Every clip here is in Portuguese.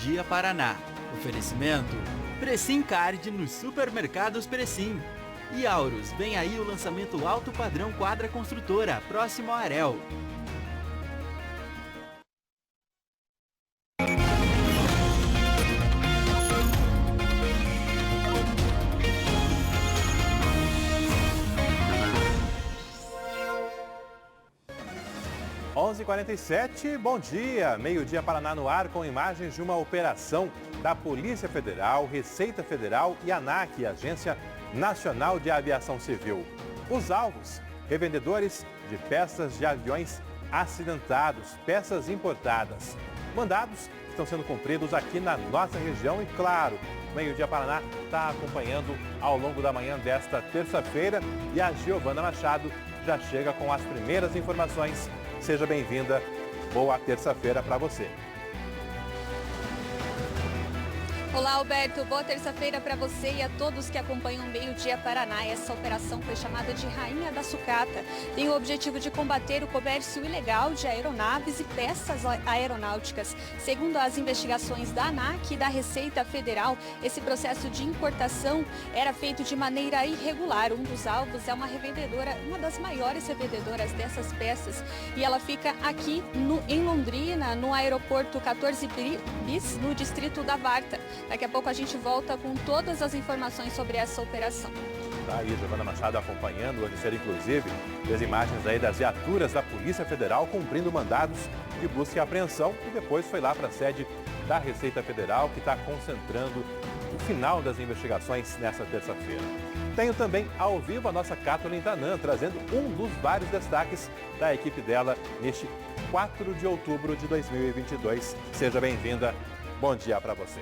Meio-Dia Paraná. Oferecimento: Precim Card nos supermercados Precim. E Aurus, vem aí o lançamento alto padrão Quadra Construtora, próximo ao Arel. h 47, bom dia! Meio-Dia Paraná no ar com imagens de uma operação da Polícia Federal, Receita Federal e ANAC, Agência Nacional de Aviação Civil. Os alvos, revendedores de peças de aviões acidentados, peças importadas. Mandados estão sendo cumpridos aqui na nossa região e, claro, Meio-Dia Paraná está acompanhando ao longo da manhã desta terça-feira e a Giovana Machado já chega com as primeiras informações. Seja bem-vinda, boa terça-feira para você. Olá, Alberto. Boa terça-feira para você e a todos que acompanham o Meio-Dia Paraná. Essa operação foi chamada de Rainha da Sucata. Tem o objetivo de combater o comércio ilegal de aeronaves e peças aeronáuticas. Segundo as investigações da ANAC e da Receita Federal, esse processo de importação era feito de maneira irregular. Um dos alvos é uma revendedora, uma das maiores revendedoras dessas peças. E ela fica aqui em Londrina, no aeroporto 14 Bis, no distrito da Varta. Daqui a pouco a gente volta com todas as informações sobre essa operação. Tá aí, Giovana Machado acompanhando, hoje ser inclusive as imagens aí das viaturas da Polícia Federal cumprindo mandados de busca e apreensão e depois foi lá para a sede da Receita Federal que está concentrando o final das investigações nessa terça-feira. Tenho também ao vivo a nossa Kathleen Tanan trazendo um dos vários destaques da equipe dela neste 4 de outubro de 2022. Seja bem-vinda, bom dia para você.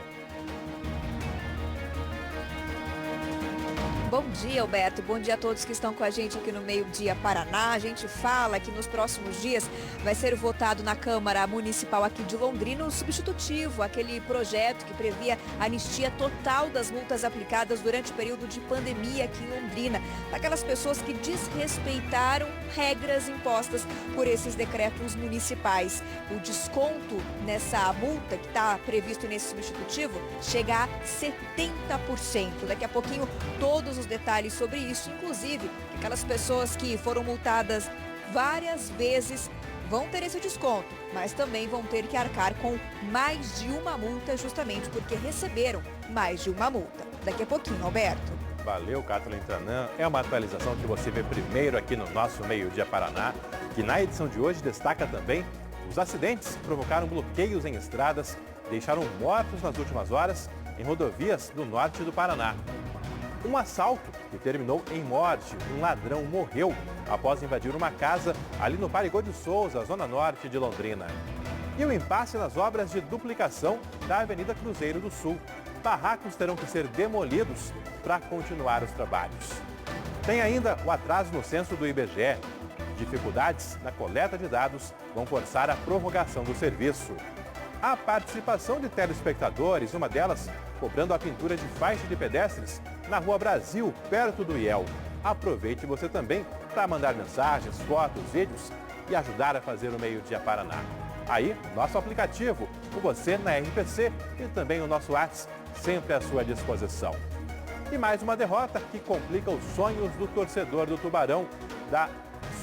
Bom dia, Alberto. Bom dia a todos que estão com a gente aqui no Meio-Dia Paraná. A gente fala que nos próximos dias vai ser votado na Câmara Municipal aqui de Londrina o substitutivo, aquele projeto que previa anistia total das multas aplicadas durante o período de pandemia aqui em Londrina, daquelas pessoas que desrespeitaram regras impostas por esses decretos municipais. O desconto nessa multa que está previsto nesse substitutivo chega a 70%. Daqui a pouquinho todos os detalhes sobre isso, inclusive aquelas pessoas que foram multadas várias vezes vão ter esse desconto, mas também vão ter que arcar com mais de uma multa justamente porque receberam mais de uma multa. Daqui a pouquinho, Alberto. Valeu, Kathleen Tanan. É uma atualização que você vê primeiro aqui no nosso Meio-Dia Paraná, que na edição de hoje destaca também os acidentes que provocaram bloqueios em estradas, deixaram mortos nas últimas horas em rodovias do norte do Paraná. Um assalto que terminou em morte. Um ladrão morreu após invadir uma casa ali no Parigô de Souza, zona norte de Londrina. E o impasse nas obras de duplicação da Avenida Cruzeiro do Sul. Barracos terão que ser demolidos para continuar os trabalhos. Tem ainda o atraso no censo do IBGE. Dificuldades na coleta de dados vão forçar a prorrogação do serviço. A participação de telespectadores, uma delas cobrando a pintura de faixa de pedestres na Rua Brasil, perto do IEL. Aproveite você também para mandar mensagens, fotos, vídeos e ajudar a fazer o Meio-Dia Paraná. Aí, nosso aplicativo, o Você na RPC e também o nosso WhatsApp, sempre à sua disposição. E mais uma derrota que complica os sonhos do torcedor do Tubarão da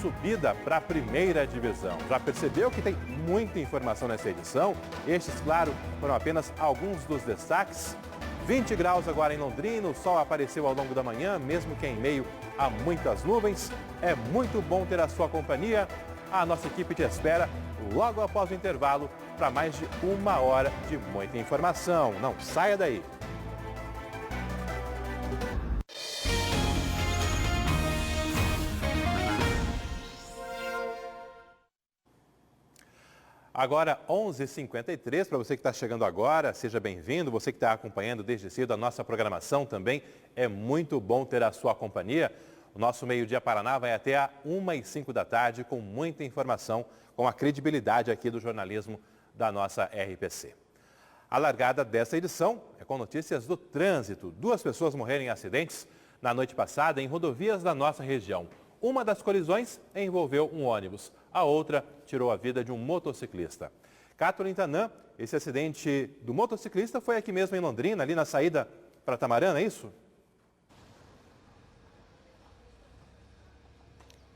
subida para a primeira divisão. Já percebeu que tem muita informação nessa edição? Estes, claro, foram apenas alguns dos destaques. 20 graus agora em Londrina, o sol apareceu ao longo da manhã, mesmo que em meio a muitas nuvens. É muito bom ter a sua companhia. A nossa equipe te espera logo após o intervalo para mais de uma hora de muita informação. Não saia daí! Agora, 11h53, para você que está chegando agora, seja bem-vindo. Você que está acompanhando desde cedo a nossa programação também, é muito bom ter a sua companhia. O nosso Meio-Dia Paraná vai até a 1h05 da tarde com muita informação, com a credibilidade aqui do jornalismo da nossa RPC. A largada dessa edição é com notícias do trânsito. 2 pessoas morreram em acidentes na noite passada em rodovias da nossa região. Uma das colisões envolveu um ônibus, a outra tirou a vida de um motociclista. Catherine Tanã, esse acidente do motociclista foi aqui mesmo em Londrina, ali na saída para Tamarana, é isso?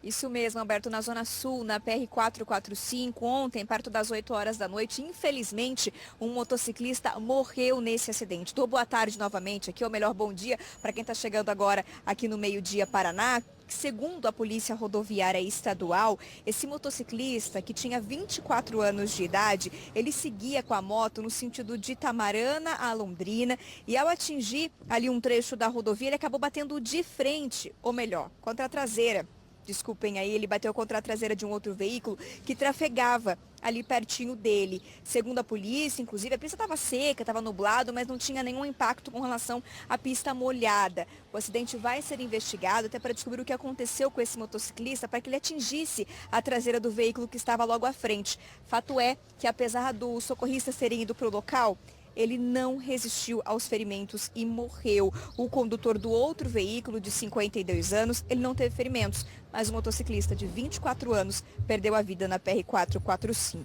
Isso mesmo, Alberto, na Zona Sul, na PR-445, ontem, perto das 8 horas da noite, infelizmente, um motociclista morreu nesse acidente. Dou boa tarde novamente aqui, ou melhor, bom dia para quem está chegando agora aqui no Meio-Dia Paraná. Segundo a Polícia Rodoviária Estadual, esse motociclista, que tinha 24 anos de idade, ele seguia com a moto no sentido de Tamarana a Londrina e ao atingir ali um trecho da rodovia, ele acabou batendo de frente, ou melhor, contra a traseira. Desculpem aí, ele bateu contra a traseira de um outro veículo que trafegava ali pertinho dele. Segundo a polícia, inclusive, a pista estava seca, estava nublado, mas não tinha nenhum impacto com relação à pista molhada. O acidente vai ser investigado até para descobrir o que aconteceu com esse motociclista para que ele atingisse a traseira do veículo que estava logo à frente. Fato é que, apesar dos socorristas terem ido para o local, ele não resistiu aos ferimentos e morreu. O condutor do outro veículo, de 52 anos, ele não teve ferimentos, mas o motociclista de 24 anos perdeu a vida na PR-445.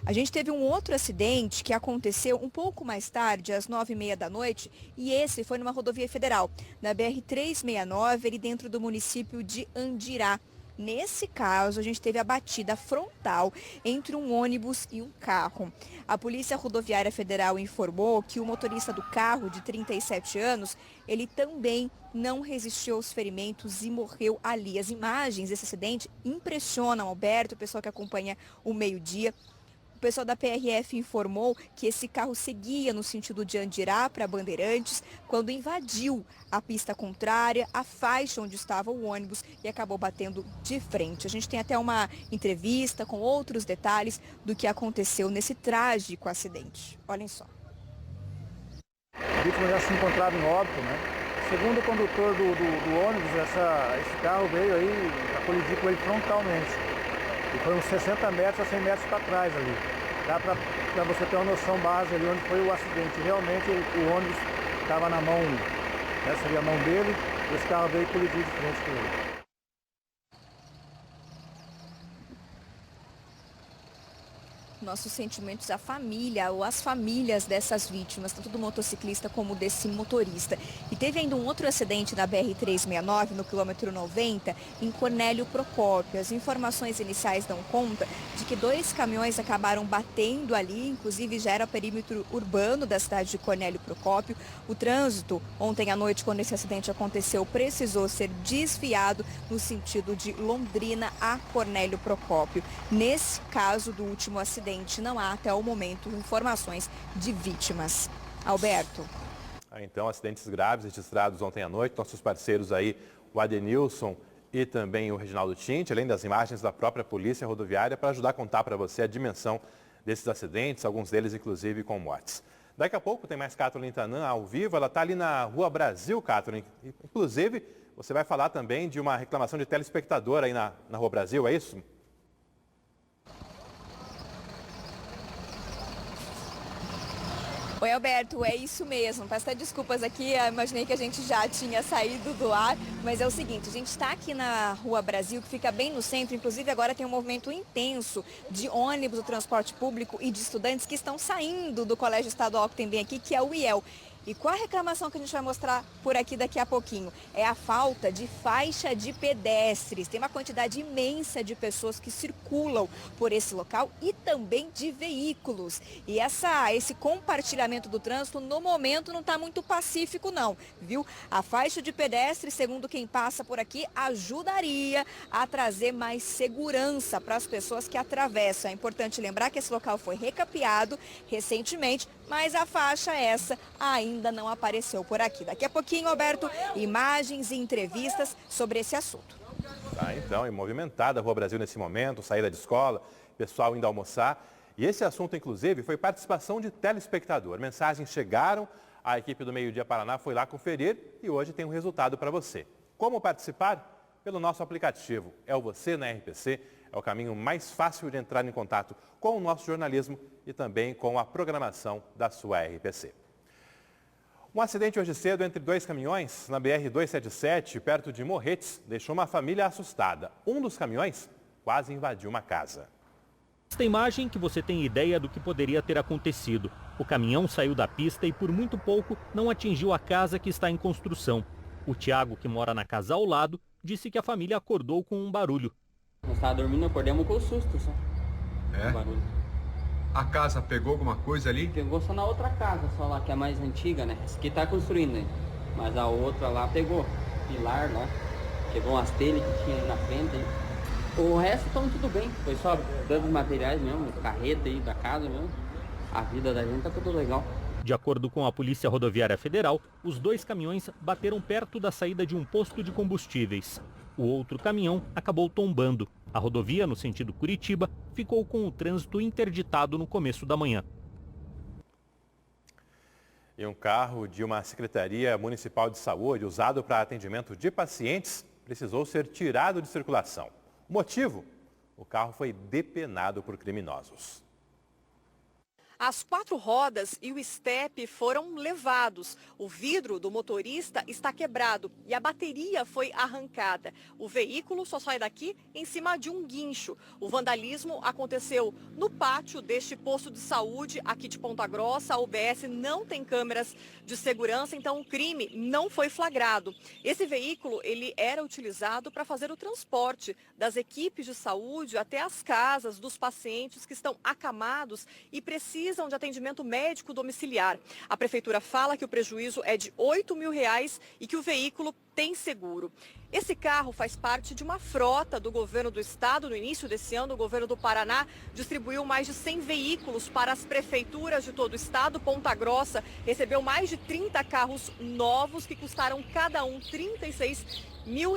A gente teve um outro acidente que aconteceu um pouco mais tarde, às 9h30 da noite, e esse foi numa rodovia federal, na BR-369, ali dentro do município de Andirá. Nesse caso, a gente teve a batida frontal entre um ônibus e um carro. A Polícia Rodoviária Federal informou que o motorista do carro, de 37 anos, ele também não resistiu aos ferimentos e morreu ali. As imagens desse acidente impressionam, Alberto, o pessoal que acompanha o Meio-Dia. O pessoal da PRF informou que esse carro seguia no sentido de Andirá para Bandeirantes quando invadiu a pista contrária, a faixa onde estava o ônibus e acabou batendo de frente. A gente tem até uma entrevista com outros detalhes do que aconteceu nesse trágico acidente. Olhem só. A vítima já se encontrava em óbito, né? Segundo o condutor do ônibus, esse carro veio aí a colidir com ele frontalmente. E foi uns 60 metros a 100 metros para trás ali. Dá para você ter uma noção base ali onde foi o acidente. Realmente o ônibus estava na mão, essa seria a mão dele, e esse carro veio e colidiu de frente com ele. Nossos sentimentos à família ou às famílias dessas vítimas, tanto do motociclista como desse motorista. E teve ainda um outro acidente na BR-369, no quilômetro 90, em Cornélio Procópio. As informações iniciais dão conta de que 2 caminhões acabaram batendo ali, inclusive já era perímetro urbano da cidade de Cornélio Procópio. O trânsito, ontem à noite, quando esse acidente aconteceu, precisou ser desviado no sentido de Londrina a Cornélio Procópio. Nesse caso do último acidente, não há até o momento informações de vítimas. Alberto. Então, acidentes graves registrados ontem à noite. Nossos parceiros aí, o Adenilson e também o Reginaldo Tinte, além das imagens da própria Polícia Rodoviária, para ajudar a contar para você a dimensão desses acidentes, alguns deles inclusive com mortes. Daqui a pouco tem mais Catherine Tanã ao vivo. Ela está ali na Rua Brasil, Catherine. Inclusive, você vai falar também de uma reclamação de telespectador aí na Rua Brasil, é isso? Oi, Alberto, é isso mesmo. Peço até desculpas aqui, eu imaginei que a gente já tinha saído do ar, mas é o seguinte, a gente está aqui na Rua Brasil, que fica bem no centro, inclusive agora tem um movimento intenso de ônibus do transporte público e de estudantes que estão saindo do colégio estadual que tem bem aqui, que é o IEL. E qual a reclamação que a gente vai mostrar por aqui daqui a pouquinho? É a falta de faixa de pedestres. Tem uma quantidade imensa de pessoas que circulam por esse local e também de veículos. E esse compartilhamento do trânsito, no momento, não está muito pacífico, não, viu? A faixa de pedestres, segundo quem passa por aqui, ajudaria a trazer mais segurança para as pessoas que atravessam. É importante lembrar que esse local foi recapeado recentemente, mas a faixa essa ainda não apareceu por aqui. Daqui a pouquinho, Alberto, imagens e entrevistas sobre esse assunto. Tá, então, e movimentada a Rua Brasil nesse momento, saída de escola, pessoal indo almoçar. E esse assunto, inclusive, foi participação de telespectador. Mensagens chegaram, a equipe do Meio-Dia Paraná foi lá conferir e hoje tem um resultado para você. Como participar? Pelo nosso aplicativo. É o Você na RPC, é o caminho mais fácil de entrar em contato com o nosso jornalismo e também com a programação da sua RPC. Um acidente hoje cedo entre 2 caminhões na BR-277, perto de Morretes, deixou uma família assustada. Um dos caminhões quase invadiu uma casa. Nesta imagem que você tem ideia do que poderia ter acontecido. O caminhão saiu da pista e por muito pouco não atingiu a casa que está em construção. O Tiago, que mora na casa ao lado, disse que a família acordou com um barulho. Nós estávamos dormindo, acordamos com o susto só. É? Barulho. A casa pegou alguma coisa ali? Pegou só na outra casa, só lá, que é a mais antiga, né? Essa aqui tá construindo, né? Mas a outra lá pegou. Pilar lá. Quebrou umas telhas que tinha aí na frente. Hein? O resto estão tudo bem. Foi só dando materiais mesmo, carreta aí da casa mesmo. A vida da gente tá tudo legal. De acordo com a Polícia Rodoviária Federal, os 2 caminhões bateram perto da saída de um posto de combustíveis. O outro caminhão acabou tombando. A rodovia, no sentido Curitiba, ficou com o trânsito interditado no começo da manhã. E um carro de uma Secretaria Municipal de Saúde, usado para atendimento de pacientes, precisou ser tirado de circulação. O motivo? O carro foi depenado por criminosos. As 4 rodas e o estepe foram levados. O vidro do motorista está quebrado e a bateria foi arrancada. O veículo só sai daqui em cima de um guincho. O vandalismo aconteceu no pátio deste posto de saúde aqui de Ponta Grossa. A UBS não tem câmeras de segurança, então o crime não foi flagrado. Esse veículo ele era utilizado para fazer o transporte das equipes de saúde até as casas dos pacientes que estão acamados e precisam de atendimento médico domiciliar. A prefeitura fala que o prejuízo é de R$8 mil e que o veículo tem seguro. Esse carro faz parte de uma frota do governo do estado. No início desse ano, o governo do Paraná distribuiu mais de 100 veículos para as prefeituras de todo o estado. Ponta Grossa recebeu mais de 30 carros novos que custaram cada um R$36 mil.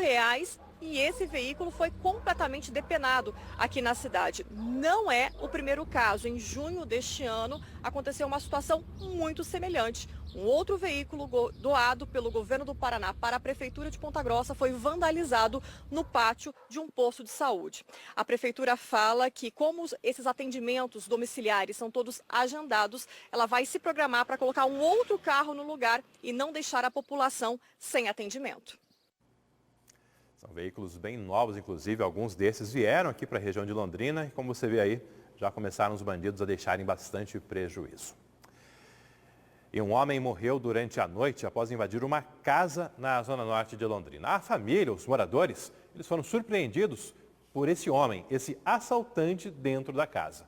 E esse veículo foi completamente depenado aqui na cidade. Não é o primeiro caso. Em junho deste ano, aconteceu uma situação muito semelhante. Um outro veículo doado pelo governo do Paraná para a Prefeitura de Ponta Grossa foi vandalizado no pátio de um posto de saúde. A Prefeitura fala que, como esses atendimentos domiciliares são todos agendados, ela vai se programar para colocar um outro carro no lugar e não deixar a população sem atendimento. São veículos bem novos, inclusive, alguns desses vieram aqui para a região de Londrina e, como você vê aí, já começaram os bandidos a deixarem bastante prejuízo. E um homem morreu durante a noite após invadir uma casa na zona norte de Londrina. A família, os moradores, eles foram surpreendidos por esse homem, esse assaltante dentro da casa.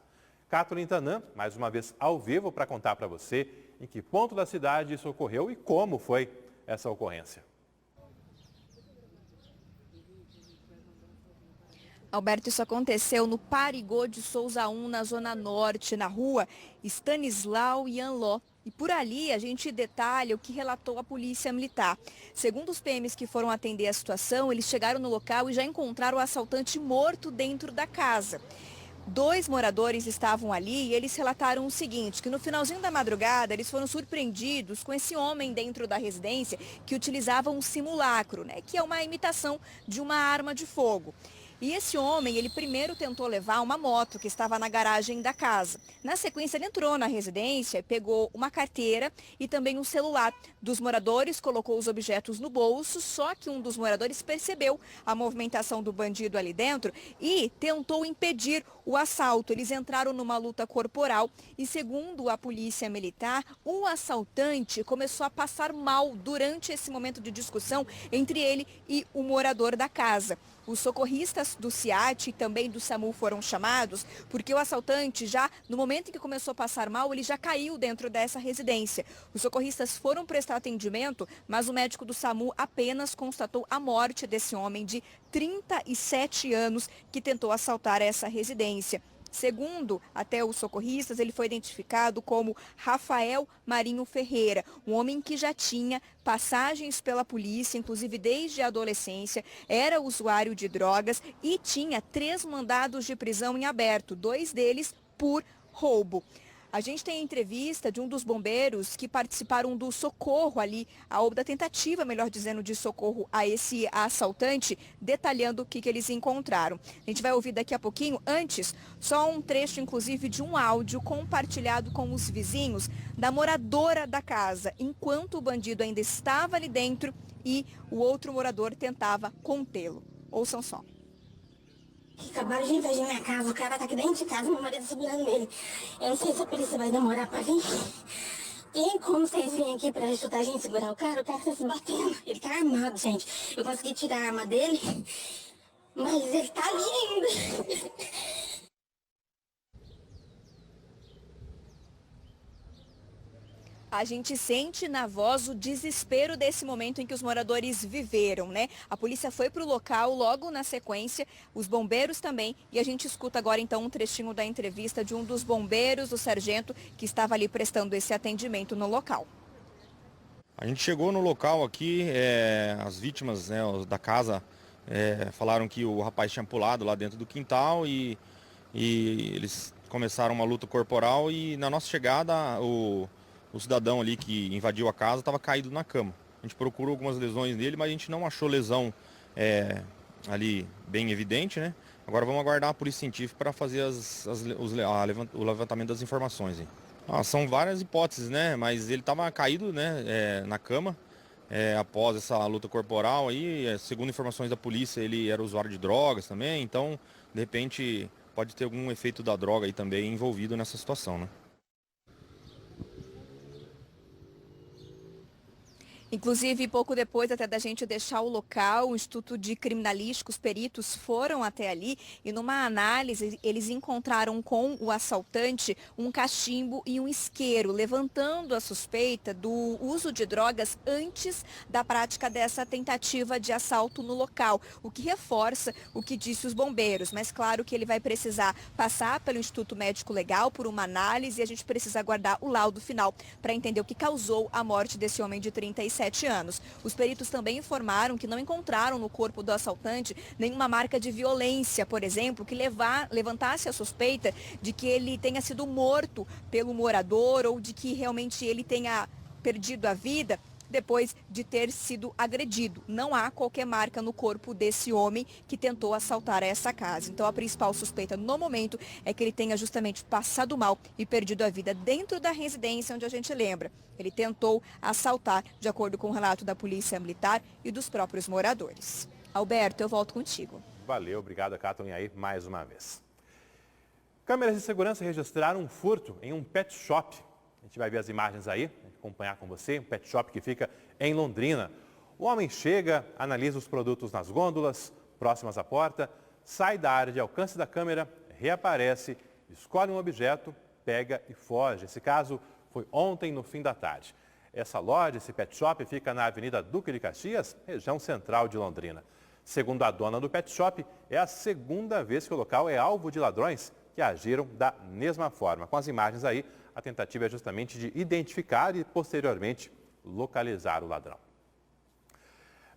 Catherine Tanã, mais uma vez ao vivo para contar para você em que ponto da cidade isso ocorreu e como foi essa ocorrência. Alberto, isso aconteceu no Parigô de Souza 1, na Zona Norte, na rua Stanislau Yanló. E por ali a gente detalha o que relatou a Polícia Militar. Segundo os PMs que foram atender a situação, eles chegaram no local e já encontraram o assaltante morto dentro da casa. 2 moradores estavam ali e eles relataram o seguinte, que no finalzinho da madrugada eles foram surpreendidos com esse homem dentro da residência que utilizava um simulacro, né, que é uma imitação de uma arma de fogo. E esse homem, ele primeiro tentou levar uma moto que estava na garagem da casa. Na sequência, ele entrou na residência, pegou uma carteira e também um celular dos moradores, colocou os objetos no bolso, só que um dos moradores percebeu a movimentação do bandido ali dentro e tentou impedir o assalto. Eles entraram numa luta corporal e, segundo a Polícia Militar, o assaltante começou a passar mal durante esse momento de discussão entre ele e o morador da casa. Os socorristas do SIAT e também do SAMU foram chamados porque o assaltante já, no momento em que começou a passar mal, ele já caiu dentro dessa residência. Os socorristas foram prestar atendimento, mas o médico do SAMU apenas constatou a morte desse homem de 37 anos que tentou assaltar essa residência. Segundo até os socorristas, ele foi identificado como Rafael Marinho Ferreira, um homem que já tinha passagens pela polícia, inclusive desde a adolescência, era usuário de drogas e tinha 3 mandados de prisão em aberto, 2 deles por roubo. A gente tem a entrevista de um dos bombeiros que participaram do socorro ali, ou da tentativa, melhor dizendo, de socorro a esse assaltante, detalhando o que eles encontraram. A gente vai ouvir daqui a pouquinho. Antes, só um trecho, inclusive, de um áudio compartilhado com os vizinhos da moradora da casa, enquanto o bandido ainda estava ali dentro e o outro morador tentava contê-lo. Ouçam só. que acabaram de invadir minha casa. O cara tá aqui dentro de casa, meu marido segurando ele. Eu não sei se a polícia vai demorar pra vir. Tem como vocês virem aqui pra ajudar a gente a segurar o cara? O cara tá se batendo. Ele tá armado, gente. Eu consegui tirar a arma dele, mas ele tá ali ainda. A gente sente na voz o desespero desse momento em que os moradores viveram, né? A polícia foi para o local logo na sequência, os bombeiros também, e a gente escuta agora então um trechinho da entrevista de um dos bombeiros, o sargento, que estava ali prestando esse atendimento no local. A gente chegou no local aqui, as vítimas, né, da casa falaram que o rapaz tinha pulado lá dentro do quintal e eles começaram uma luta corporal e na nossa chegada o cidadão ali que invadiu a casa estava caído na cama. A gente procurou algumas lesões nele, mas a gente não achou lesão ali bem evidente, né? Agora vamos aguardar a polícia científica para fazer o levantamento das informações. São várias hipóteses, né? Mas ele estava caído, né, na cama após essa luta corporal aí. Segundo informações da polícia, ele era usuário de drogas também, então de repente pode ter algum efeito da droga aí também envolvido nessa situação, né? Inclusive, pouco depois até da gente deixar o local, o Instituto de Criminalística, os peritos foram até ali e numa análise eles encontraram com o assaltante um cachimbo e um isqueiro, levantando a suspeita do uso de drogas antes da prática dessa tentativa de assalto no local, o que reforça o que disse os bombeiros. Mas claro que ele vai precisar passar pelo Instituto Médico Legal por uma análise e a gente precisa aguardar o laudo final para entender o que causou a morte desse homem de 37 anos. Os peritos também informaram que não encontraram no corpo do assaltante nenhuma marca de violência, por exemplo, que levantasse a suspeita de que ele tenha sido morto pelo morador ou de que realmente ele tenha perdido a vida depois de ter sido agredido. Não há qualquer marca no corpo desse homem que tentou assaltar essa casa. Então a principal suspeita no momento é que ele tenha justamente passado mal e perdido a vida dentro da residência onde a gente lembra. Ele tentou assaltar, de acordo com o relato da Polícia Militar e dos próprios moradores. Alberto, eu volto contigo. Valeu, obrigado, Kathleen, aí mais uma vez. Câmeras de segurança registraram um furto em um pet shop. A gente vai ver as imagens aí, acompanhar com você, um pet shop que fica em Londrina. O homem chega, analisa os produtos nas gôndolas, próximas à porta, sai da área de alcance da câmera, reaparece, escolhe um objeto, pega e foge. Esse caso foi ontem no fim da tarde. Essa loja, esse pet shop, fica na Avenida Duque de Caxias, região central de Londrina. Segundo a dona do pet shop, é a segunda vez que o local é alvo de ladrões que agiram da mesma forma. Com as imagens aí, a tentativa é justamente de identificar e, posteriormente, localizar o ladrão.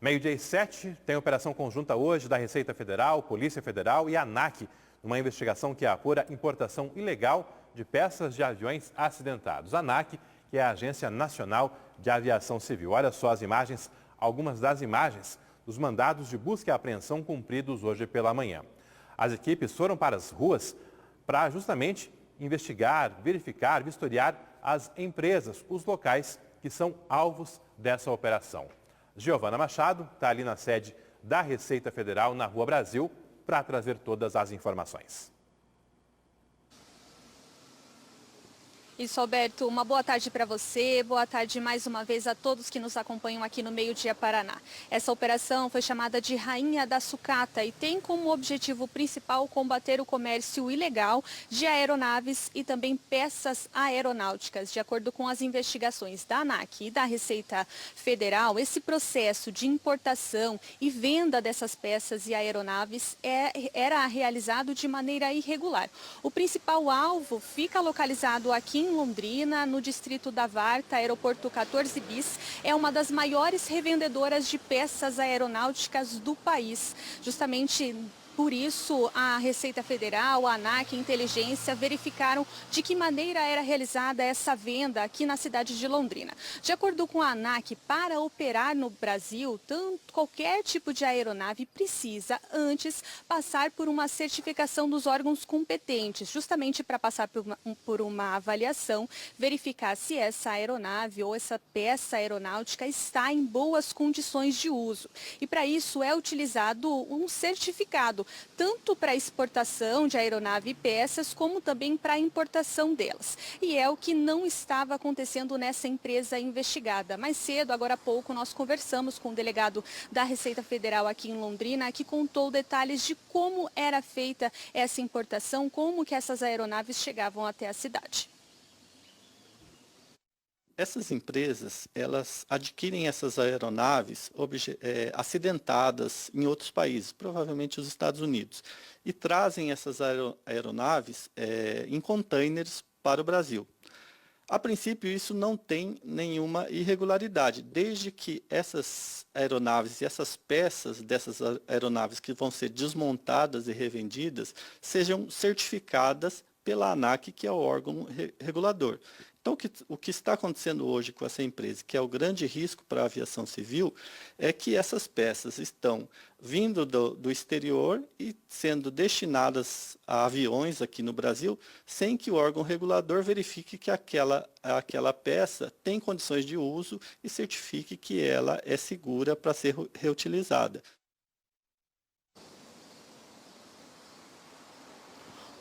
12h07, tem operação conjunta hoje da Receita Federal, Polícia Federal e ANAC, uma investigação que apura importação ilegal de peças de aviões acidentados. A ANAC, que é a Agência Nacional de Aviação Civil. Olha só as imagens, algumas das imagens dos mandados de busca e apreensão cumpridos hoje pela manhã. As equipes foram para as ruas para justamente investigar, verificar, vistoriar as empresas, os locais que são alvos dessa operação. Giovana Machado está ali na sede da Receita Federal, na Rua Brasil, para trazer todas as informações. Isso, Alberto, uma boa tarde para você, boa tarde mais uma vez a todos que nos acompanham aqui no Meio Dia Paraná. Essa operação foi chamada de Rainha da Sucata e tem como objetivo principal combater o comércio ilegal de aeronaves e também peças aeronáuticas. De acordo com as investigações da ANAC e da Receita Federal, esse processo de importação e venda dessas peças e aeronaves era realizado de maneira irregular. O principal alvo fica localizado aqui em Londrina, no distrito da Varta, aeroporto 14 Bis, é uma das maiores revendedoras de peças aeronáuticas do país. Justamente por isso, a Receita Federal, a ANAC e a Inteligência verificaram de que maneira era realizada essa venda aqui na cidade de Londrina. De acordo com a ANAC, para operar no Brasil, qualquer tipo de aeronave precisa antes passar por uma certificação dos órgãos competentes, justamente para passar por uma avaliação, verificar se essa aeronave ou essa peça aeronáutica está em boas condições de uso. E para isso é utilizado um certificado utilizado tanto para exportação de aeronave e peças, como também para a importação delas. E é o que não estava acontecendo nessa empresa investigada. Mais cedo, agora há pouco, nós conversamos com o delegado da Receita Federal aqui em Londrina, que contou detalhes de como era feita essa importação, como que essas aeronaves chegavam até a cidade. Essas empresas, elas adquirem essas aeronaves acidentadas em outros países, provavelmente os Estados Unidos, e trazem essas aeronaves em containers para o Brasil. A princípio, isso não tem nenhuma irregularidade, desde que essas aeronaves e essas peças dessas aeronaves que vão ser desmontadas e revendidas sejam certificadas pela ANAC, que é o órgão regulador. Então, o que está acontecendo hoje com essa empresa, que é o grande risco para a aviação civil, é que essas peças estão vindo do exterior e sendo destinadas a aviões aqui no Brasil, sem que o órgão regulador verifique que aquela peça tem condições de uso e certifique que ela é segura para ser reutilizada.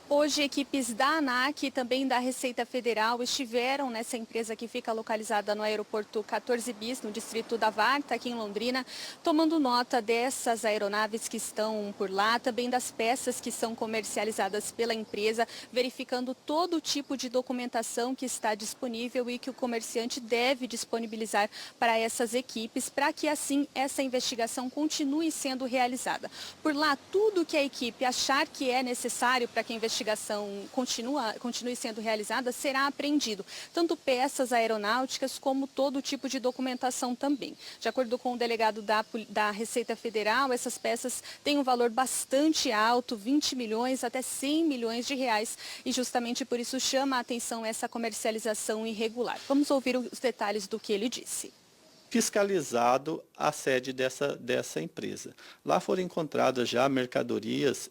Hoje, equipes da ANAC e também da Receita Federal estiveram nessa empresa que fica localizada no aeroporto 14 Bis, no distrito da Varta, aqui em Londrina, tomando nota dessas aeronaves que estão por lá, também das peças que são comercializadas pela empresa, verificando todo tipo de documentação que está disponível e que o comerciante deve disponibilizar para essas equipes, para que assim essa investigação continue sendo realizada. Por lá, tudo que a equipe achar que é necessário para que a investigação continue sendo realizada, será apreendido, tanto peças aeronáuticas como todo tipo de documentação também. De acordo com o delegado da Receita Federal, essas peças têm um valor bastante alto, 20 milhões até 100 milhões de reais, e justamente por isso chama a atenção essa comercialização irregular. Vamos ouvir os detalhes do que ele disse. Fiscalizado a sede dessa empresa. Lá foram encontradas já mercadorias,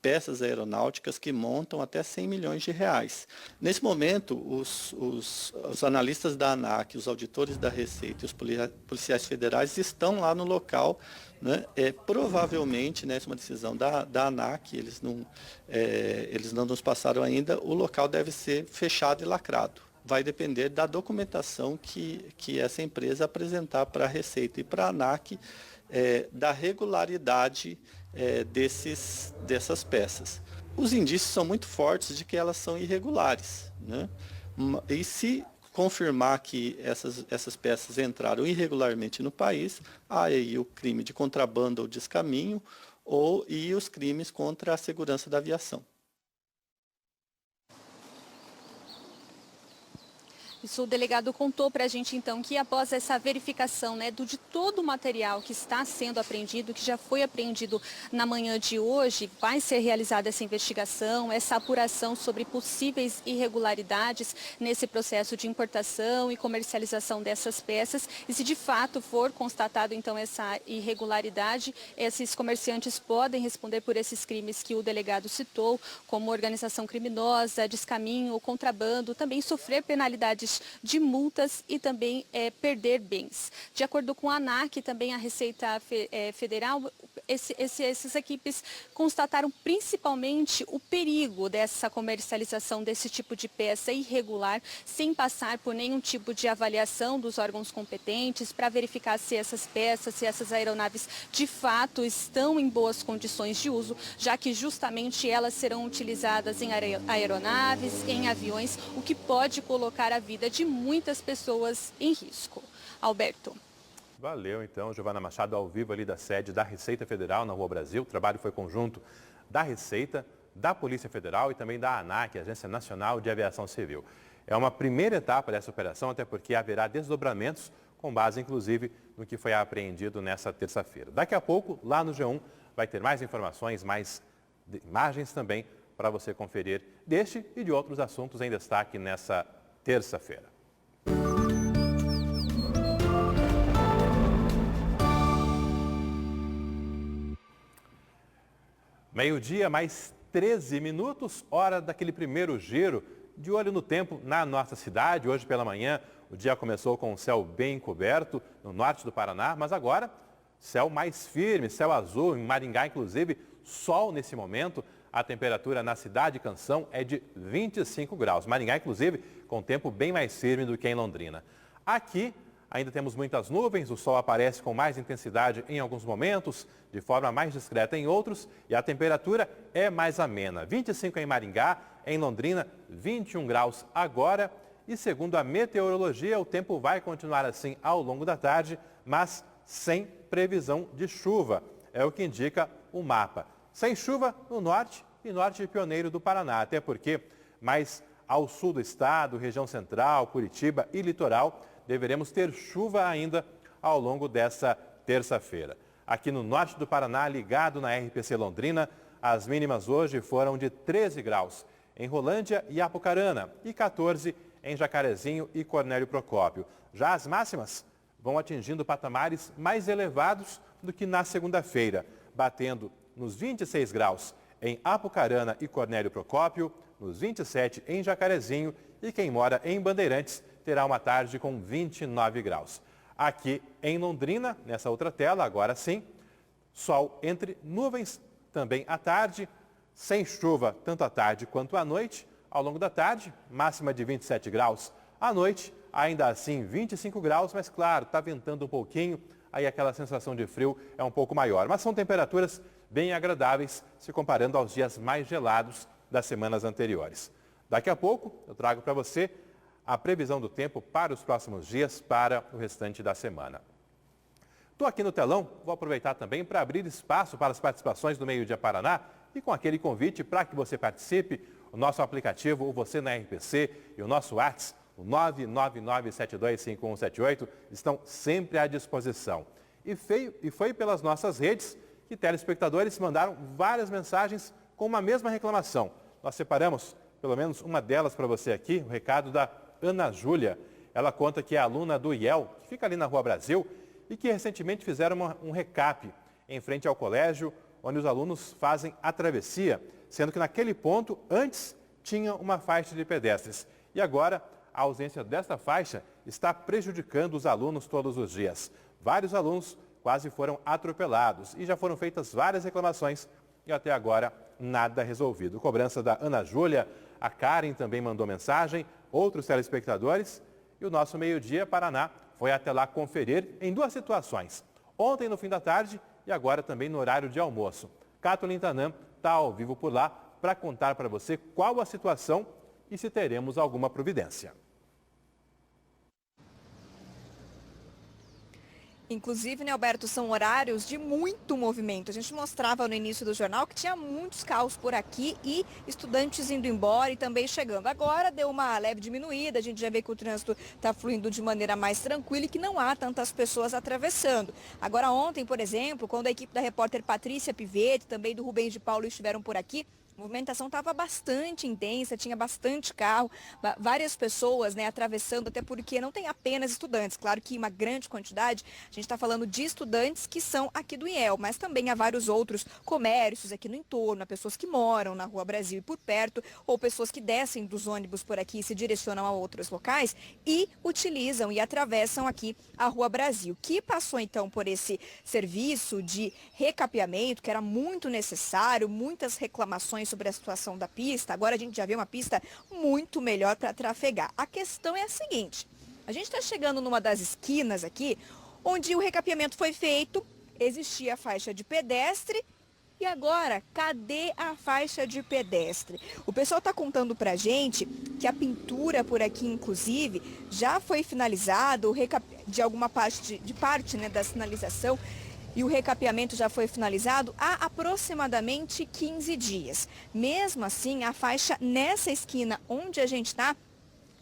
peças aeronáuticas que montam até 100 milhões de reais. Nesse momento, os analistas da ANAC, os auditores da Receita e os policiais federais estão lá no local, né? Provavelmente, nessa uma decisão da ANAC, eles não nos passaram ainda, o local deve ser fechado e lacrado. Vai depender da documentação que essa empresa apresentar para a Receita e para a ANAC, da regularidade dessas peças. Os indícios são muito fortes de que elas são irregulares, né? E se confirmar que essas peças entraram irregularmente no país, há aí o crime de contrabando ou descaminho e os crimes contra a segurança da aviação. Isso, o delegado contou para a gente, então, que após essa verificação, né, de todo o material que está sendo apreendido, que já foi apreendido na manhã de hoje, vai ser realizada essa investigação, essa apuração sobre possíveis irregularidades nesse processo de importação e comercialização dessas peças. E se de fato for constatado, então, essa irregularidade, esses comerciantes podem responder por esses crimes que o delegado citou, como organização criminosa, descaminho, contrabando, também sofrer penalidades de multas e também perder bens. De acordo com a ANAC e também a Receita Federal, essas equipes constataram principalmente o perigo dessa comercialização desse tipo de peça irregular, sem passar por nenhum tipo de avaliação dos órgãos competentes para verificar se essas peças, se essas aeronaves de fato estão em boas condições de uso, já que justamente elas serão utilizadas em aeronaves, em aviões, o que pode colocar a vida de muitas pessoas em risco. Alberto. Valeu, então, Giovana Machado, ao vivo ali da sede da Receita Federal na Rua Brasil. O trabalho foi conjunto da Receita, da Polícia Federal e também da ANAC, Agência Nacional de Aviação Civil. É uma primeira etapa dessa operação, até porque haverá desdobramentos, com base, inclusive, no que foi apreendido nessa terça-feira. Daqui a pouco, lá no G1, vai ter mais informações, mais imagens também, para você conferir deste e de outros assuntos em destaque nessa terça-feira. Meio-dia, mais 13 minutos, hora daquele primeiro giro, de olho no tempo na nossa cidade. Hoje pela manhã, o dia começou com o céu bem coberto no norte do Paraná, mas agora, céu mais firme, céu azul, em Maringá, inclusive, sol nesse momento. A temperatura na cidade Canção é de 25 graus. Maringá, inclusive, com tempo bem mais firme do que em Londrina. Aqui ainda temos muitas nuvens, o sol aparece com mais intensidade em alguns momentos, de forma mais discreta em outros, e a temperatura é mais amena. 25 em Maringá, em Londrina, 21 graus agora. E segundo a meteorologia, o tempo vai continuar assim ao longo da tarde, mas sem previsão de chuva. É o que indica o mapa. Sem chuva no norte e norte pioneiro do Paraná, até porque mais ao sul do estado, região central, Curitiba e litoral, deveremos ter chuva ainda ao longo dessa terça-feira. Aqui no norte do Paraná, ligado na RPC Londrina, as mínimas hoje foram de 13 graus em Rolândia e Apucarana e 14 em Jacarezinho e Cornélio Procópio. Já as máximas vão atingindo patamares mais elevados do que na segunda-feira, batendo nos 26 graus em Apucarana e Cornélio Procópio, nos 27 em Jacarezinho e quem mora em Bandeirantes terá uma tarde com 29 graus. Aqui em Londrina, nessa outra tela, agora sim, sol entre nuvens também à tarde, sem chuva tanto à tarde quanto à noite. Ao longo da tarde, máxima de 27 graus. À noite, ainda assim 25 graus, mas claro, está ventando um pouquinho, aí aquela sensação de frio é um pouco maior. Mas são temperaturas bem agradáveis se comparando aos dias mais gelados das semanas anteriores. Daqui a pouco eu trago para você a previsão do tempo para os próximos dias, para o restante da semana. Estou aqui no telão, vou aproveitar também para abrir espaço para as participações do Meio Dia Paraná e com aquele convite para que você participe, o nosso aplicativo, o Você na RPC e o nosso WhatsApp, o 999725178, estão sempre à disposição. E foi pelas nossas redes que telespectadores mandaram várias mensagens com uma mesma reclamação. Nós separamos pelo menos uma delas para você aqui, o recado da Ana Júlia. Ela conta que é aluna do IEL, que fica ali na Rua Brasil, e que recentemente fizeram um recap em frente ao colégio, onde os alunos fazem a travessia, sendo que naquele ponto, antes, tinha uma faixa de pedestres. E agora, a ausência desta faixa está prejudicando os alunos todos os dias. Vários alunos quase foram atropelados e já foram feitas várias reclamações e até agora nada resolvido. Cobrança da Ana Júlia, a Karen também mandou mensagem, outros telespectadores e o nosso Meio Dia Paraná foi até lá conferir em duas situações. Ontem no fim da tarde e agora também no horário de almoço. Catolin Tanã está ao vivo por lá para contar para você qual a situação e se teremos alguma providência. Inclusive, né, Alberto, são horários de muito movimento. A gente mostrava no início do jornal que tinha muitos carros por aqui e estudantes indo embora e também chegando. Agora deu uma leve diminuída, a gente já vê que o trânsito está fluindo de maneira mais tranquila e que não há tantas pessoas atravessando. Agora ontem, por exemplo, quando a equipe da repórter Patrícia Pivetti, também do Rubens de Paulo estiveram por aqui, a movimentação estava bastante intensa, tinha bastante carro, várias pessoas, né, atravessando, até porque não tem apenas estudantes. Claro que uma grande quantidade, a gente está falando de estudantes que são aqui do IEL, mas também há vários outros comércios aqui no entorno, há pessoas que moram na Rua Brasil e por perto, ou pessoas que descem dos ônibus por aqui e se direcionam a outros locais e utilizam e atravessam aqui a Rua Brasil, que passou então por esse serviço de recapeamento, que era muito necessário, muitas reclamações sobre a situação da pista. Agora a gente já vê uma pista muito melhor para trafegar. A questão é a seguinte, a gente está chegando numa das esquinas aqui, onde o recapeamento foi feito, existia a faixa de pedestre, e agora, cadê a faixa de pedestre? O pessoal está contando para a gente que a pintura por aqui, inclusive, já foi finalizada, de alguma parte, né, da sinalização, e o recapeamento já foi finalizado há aproximadamente 15 dias. Mesmo assim, a faixa nessa esquina onde a gente está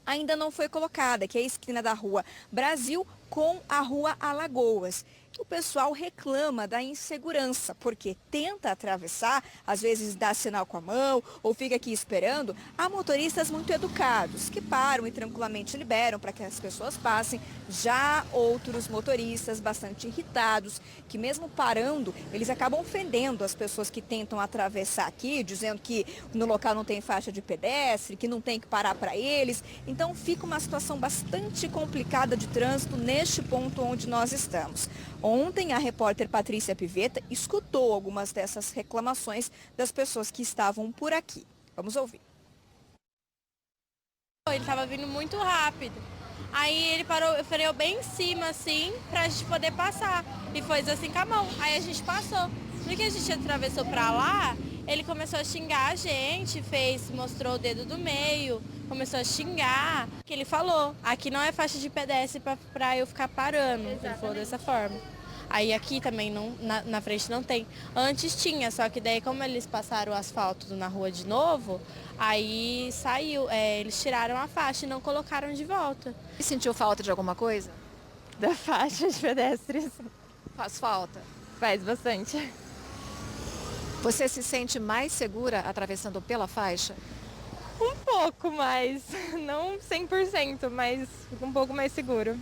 ainda não foi colocada, que é a esquina da Rua Brasil com a Rua Alagoas. O pessoal reclama da insegurança, porque tenta atravessar, às vezes dá sinal com a mão ou fica aqui esperando. Há motoristas muito educados que param e tranquilamente liberam para que as pessoas passem. Já outros motoristas bastante irritados, que mesmo parando, eles acabam ofendendo as pessoas que tentam atravessar aqui, dizendo que no local não tem faixa de pedestre, que não tem que parar para eles. Então fica uma situação bastante complicada de trânsito neste ponto onde nós estamos. Ontem, a repórter Patrícia Pivetta escutou algumas dessas reclamações das pessoas que estavam por aqui. Vamos ouvir. Ele estava vindo muito rápido. Aí ele parou, freou bem em cima, assim, pra gente poder passar. E foi assim com a mão. Aí a gente passou. No que a gente atravessou pra lá, ele começou a xingar a gente, mostrou o dedo do meio, começou a xingar. Que ele falou, aqui não é faixa de pedestre pra eu ficar parando. Exatamente. Ele falou dessa forma. Aí aqui também na frente não tem. Antes tinha, só que daí como eles passaram o asfalto na rua de novo, aí saiu, eles tiraram a faixa e não colocaram de volta. E sentiu falta de alguma coisa? Da faixa de pedestres. Faz falta? Faz bastante. Você se sente mais segura atravessando pela faixa? Um pouco mais, não 100%, mas um pouco mais seguro.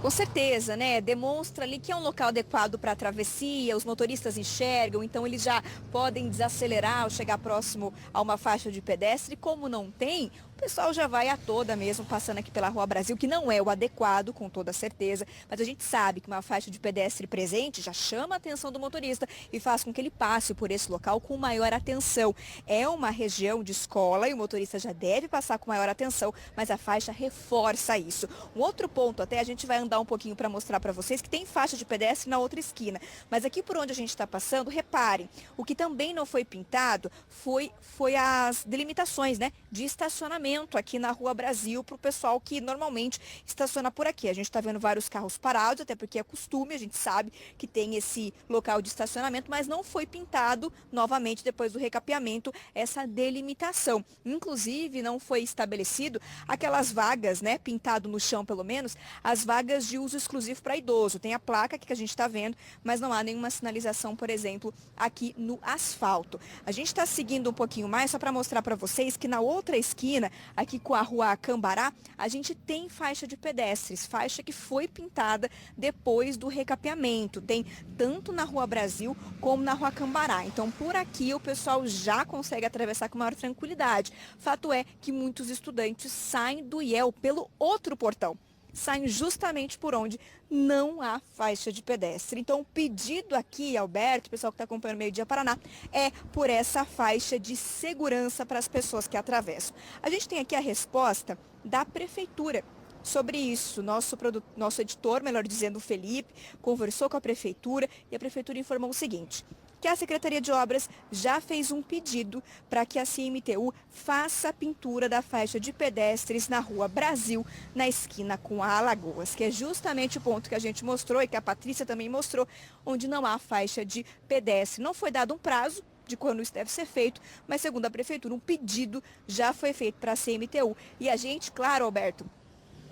Com certeza, né? Demonstra ali que é um local adequado para a travessia, os motoristas enxergam, então eles já podem desacelerar ao chegar próximo a uma faixa de pedestre. Como não tem, o pessoal já vai a toda mesmo, passando aqui pela Rua Brasil, que não é o adequado, com toda certeza, mas a gente sabe que uma faixa de pedestre presente já chama a atenção do motorista e faz com que ele passe por esse local com maior atenção. É uma região de escola e o motorista já deve passar com maior atenção, mas a faixa reforça isso. Um outro ponto, até a gente vai andar um pouquinho para mostrar para vocês que tem faixa de pedestre na outra esquina, mas aqui por onde a gente está passando, reparem, o que também não foi pintado foi as delimitações, né, de estacionamento aqui na Rua Brasil para o pessoal que normalmente estaciona por aqui. A gente está vendo vários carros parados, até porque é costume, a gente sabe que tem esse local de estacionamento, mas não foi pintado novamente depois do recapeamento essa delimitação. Inclusive, não foi estabelecido aquelas vagas, né, pintado no chão pelo menos, as vagas de uso exclusivo para idoso. Tem a placa aqui que a gente está vendo, mas não há nenhuma sinalização, por exemplo, aqui no asfalto. A gente está seguindo um pouquinho mais só para mostrar para vocês que na outra esquina, aqui com a Rua Cambará, a gente tem faixa de pedestres, faixa que foi pintada depois do recapeamento. Tem tanto na Rua Brasil como na Rua Cambará. Então, por aqui o pessoal já consegue atravessar com maior tranquilidade. Fato é que muitos estudantes saem do IEL pelo outro portão. Saem justamente por onde não há faixa de pedestre. Então, o pedido aqui, Alberto, o pessoal que está acompanhando o Meio Dia Paraná, é por essa faixa de segurança para as pessoas que atravessam. A gente tem aqui a resposta da Prefeitura sobre isso. Nosso editor, melhor dizendo, o Felipe, conversou com a Prefeitura e a Prefeitura informou o seguinte: que a Secretaria de Obras já fez um pedido para que a CMTU faça a pintura da faixa de pedestres na Rua Brasil, na esquina com a Alagoas, que é justamente o ponto que a gente mostrou e que a Patrícia também mostrou, onde não há faixa de pedestre. Não foi dado um prazo de quando isso deve ser feito, mas segundo a Prefeitura, um pedido já foi feito para a CMTU. E a gente, claro, Alberto,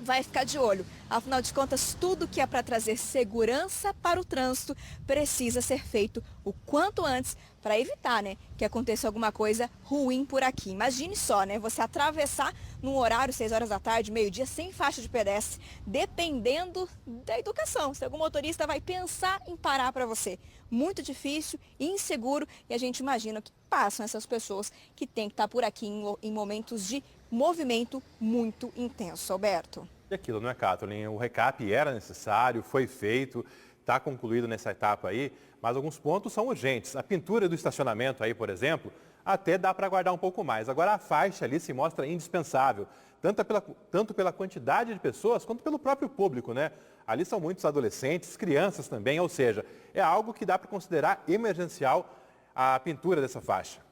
vai ficar de olho. Afinal de contas, tudo que é para trazer segurança para o trânsito precisa ser feito o quanto antes para evitar, né, que aconteça alguma coisa ruim por aqui. Imagine só, né, você atravessar num horário 6 horas da tarde, meio-dia, sem faixa de pedestre, dependendo da educação. Se algum motorista vai pensar em parar para você. Muito difícil, inseguro, e a gente imagina o que passam essas pessoas que têm que estar por aqui em momentos de movimento muito intenso. Alberto. E aquilo, não é, Kathleen? O recap era necessário, foi feito, está concluído nessa etapa aí, mas alguns pontos são urgentes. A pintura do estacionamento aí, por exemplo, até dá para aguardar um pouco mais. Agora a faixa ali se mostra indispensável, tanto pela quantidade de pessoas quanto pelo próprio público, né? Ali são muitos adolescentes, crianças também, ou seja, é algo que dá para considerar emergencial a pintura dessa faixa.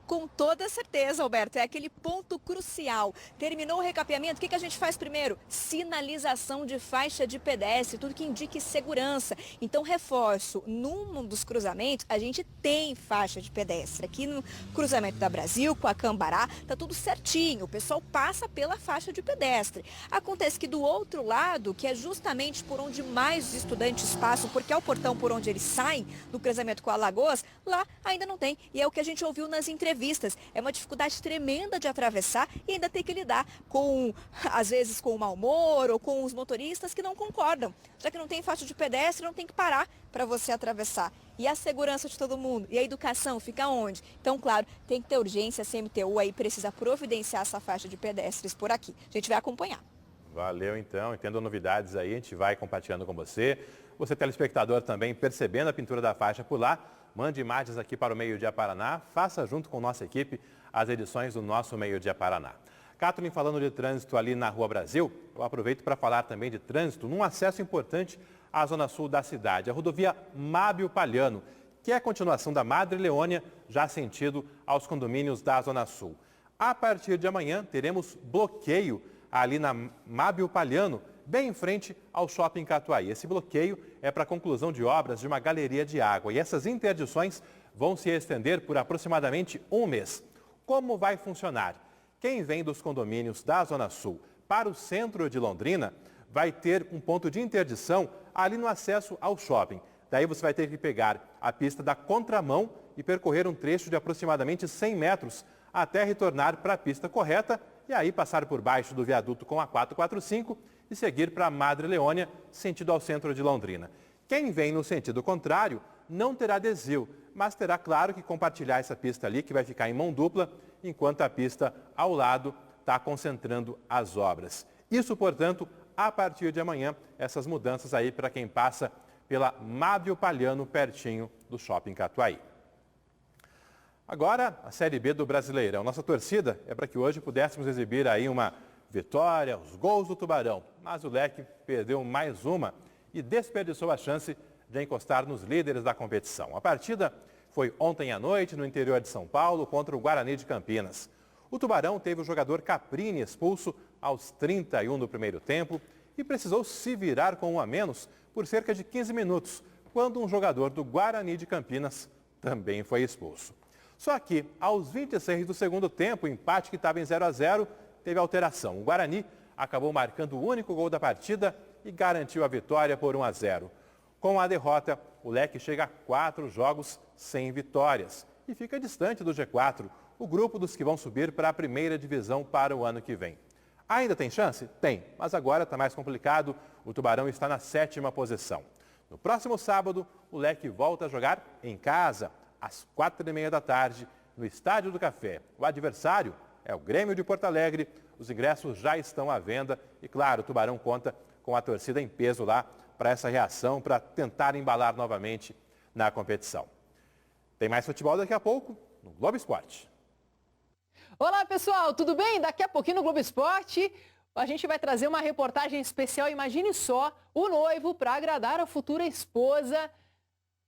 Com toda certeza, Alberto, é aquele ponto crucial. Terminou o recapeamento, o que a gente faz primeiro? Sinalização de faixa de pedestre, tudo que indique segurança. Então, reforço, num dos cruzamentos, a gente tem faixa de pedestre. Aqui no cruzamento da Brasil, com a Cambará, tá tudo certinho. O pessoal passa pela faixa de pedestre. Acontece que do outro lado, que é justamente por onde mais os estudantes passam, porque é o portão por onde eles saem, no cruzamento com a Alagoas, lá ainda não tem. E é o que a gente ouviu nas entrevistas imprevistas. É uma dificuldade tremenda de atravessar e ainda tem que lidar com, às vezes, com o mau humor ou com os motoristas que não concordam. Já que não tem faixa de pedestre, não tem que parar para você atravessar. E a segurança de todo mundo? E a educação fica onde? Então, claro, tem que ter urgência, a CMTU aí precisa providenciar essa faixa de pedestres por aqui. A gente vai acompanhar. Valeu, então. Entendo novidades aí, a gente vai compartilhando com você. Você, telespectador, também percebendo a pintura da faixa por lá, mande imagens aqui para o Meio Dia Paraná. Faça junto com nossa equipe as edições do nosso Meio Dia Paraná. Kathleen, falando de trânsito ali na Rua Brasil, eu aproveito para falar também de trânsito num acesso importante à zona sul da cidade, a rodovia Mábio Palhano, que é a continuação da Madre Leônia, já sentido aos condomínios da zona sul. A partir de amanhã, teremos bloqueio ali na Mábio Palhano, bem em frente ao Shopping Catuaí. Esse bloqueio é para a conclusão de obras de uma galeria de água e essas interdições vão se estender por aproximadamente um mês. Como vai funcionar? Quem vem dos condomínios da Zona Sul para o centro de Londrina vai ter um ponto de interdição ali no acesso ao shopping. Daí você vai ter que pegar a pista da contramão e percorrer um trecho de aproximadamente 100 metros até retornar para a pista correta e aí passar por baixo do viaduto com a 445 e seguir para a Madre Leônia, sentido ao centro de Londrina. Quem vem no sentido contrário não terá desvio, mas terá, claro, que compartilhar essa pista ali, que vai ficar em mão dupla, enquanto a pista ao lado está concentrando as obras. Isso, portanto, a partir de amanhã, essas mudanças aí para quem passa pela Mábio Palhano, pertinho do Shopping Catuaí. Agora, a Série B do Brasileirão. Nossa torcida é para que hoje pudéssemos exibir aí uma vitória, os gols do Tubarão. Mas o Leque perdeu mais uma e desperdiçou a chance de encostar nos líderes da competição. A partida foi ontem à noite no interior de São Paulo contra o Guarani de Campinas. O Tubarão teve o jogador Caprini expulso aos 31 do primeiro tempo e precisou se virar com um a menos por cerca de 15 minutos, quando um jogador do Guarani de Campinas também foi expulso. Só que, aos 26 do segundo tempo, o empate que estava em 0-0 teve alteração. O Guarani acabou marcando o único gol da partida e garantiu a vitória por 1-0. Com a derrota, o Leque chega a 4 jogos sem vitórias e fica distante do G4, o grupo dos que vão subir para a primeira divisão para o ano que vem. Ainda tem chance? Tem, mas agora está mais complicado. O Tubarão está na 7ª posição. No próximo sábado, o Leque volta a jogar em casa, às 4h30 da tarde, no Estádio do Café. O adversário é o Grêmio de Porto Alegre. Os ingressos já estão à venda e, claro, o Tubarão conta com a torcida em peso lá para essa reação, para tentar embalar novamente na competição. Tem mais futebol daqui a pouco no Globo Esporte. Olá, pessoal, tudo bem? Daqui a pouquinho no Globo Esporte a gente vai trazer uma reportagem especial. Imagine só, o noivo, para agradar a futura esposa,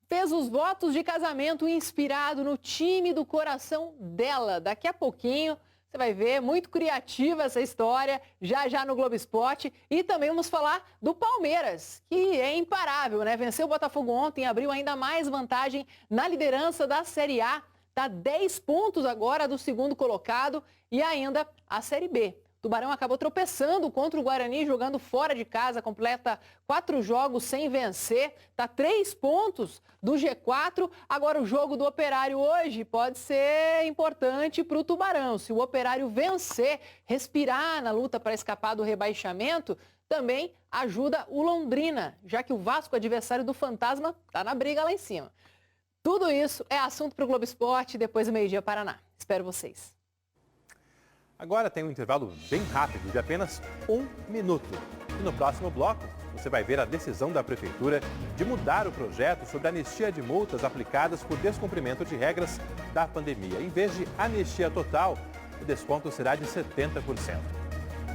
fez os votos de casamento inspirado no time do coração dela. Daqui a pouquinho você vai ver, muito criativa essa história, já no Globo Esporte. E também vamos falar do Palmeiras, que é imparável, né? Venceu o Botafogo ontem, abriu ainda mais vantagem na liderança da Série A. Está 10 pontos agora do segundo colocado e ainda a Série B. Tubarão acabou tropeçando contra o Guarani, jogando fora de casa, completa 4 jogos sem vencer, está 3 pontos do G4. Agora o jogo do Operário hoje pode ser importante para o Tubarão. Se o Operário vencer, respirar na luta para escapar do rebaixamento, também ajuda o Londrina, já que o Vasco, adversário do Fantasma, está na briga lá em cima. Tudo isso é assunto para o Globo Esporte depois do Meio Dia Paraná. Espero vocês. Agora tem um intervalo bem rápido, de apenas 1 minuto. E no próximo bloco, você vai ver a decisão da Prefeitura de mudar o projeto sobre a anistia de multas aplicadas por descumprimento de regras da pandemia. Em vez de anistia total, o desconto será de 70%.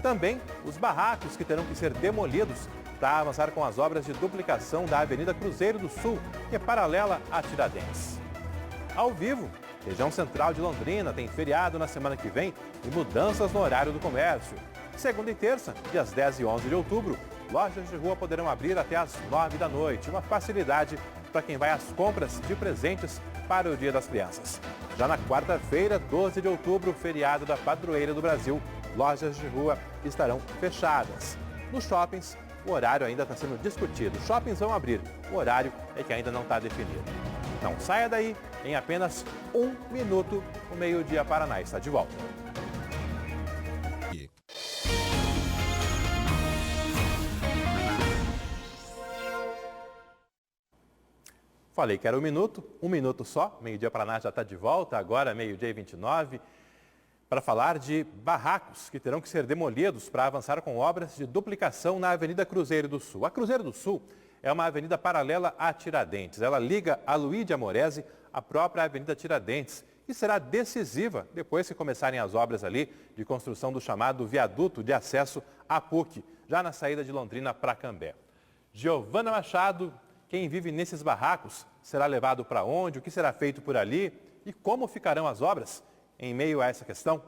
Também os barracos que terão que ser demolidos para avançar com as obras de duplicação da Avenida Cruzeiro do Sul, que é paralela a Tiradentes. Ao vivo, região central de Londrina tem feriado na semana que vem e mudanças no horário do comércio. Segunda e terça, dias 10 e 11 de outubro, lojas de rua poderão abrir até às 9 da noite. Uma facilidade para quem vai às compras de presentes para o Dia das Crianças. Já na quarta-feira, 12 de outubro, feriado da Padroeira do Brasil, lojas de rua estarão fechadas. Nos shoppings, o horário ainda está sendo discutido. Shoppings vão abrir, o horário é que ainda não está definido. Não saia daí, Em apenas 1 minuto, o Meio-Dia Paraná está de volta. Falei que era 1 minuto só. Meio-Dia Paraná já está de volta, agora meio-dia e 29, para falar de barracos que terão que ser demolidos para avançar com obras de duplicação na Avenida Cruzeiro do Sul. A Cruzeiro do Sul é uma avenida paralela a Tiradentes. Ela liga a Luiz de Amorese à própria Avenida Tiradentes e será decisiva depois que começarem as obras ali de construção do chamado viaduto de acesso à PUC, já na saída de Londrina para Cambé. Giovana Machado, quem vive nesses barracos será levado para onde, o que será feito por ali e como ficarão as obras em meio a essa questão?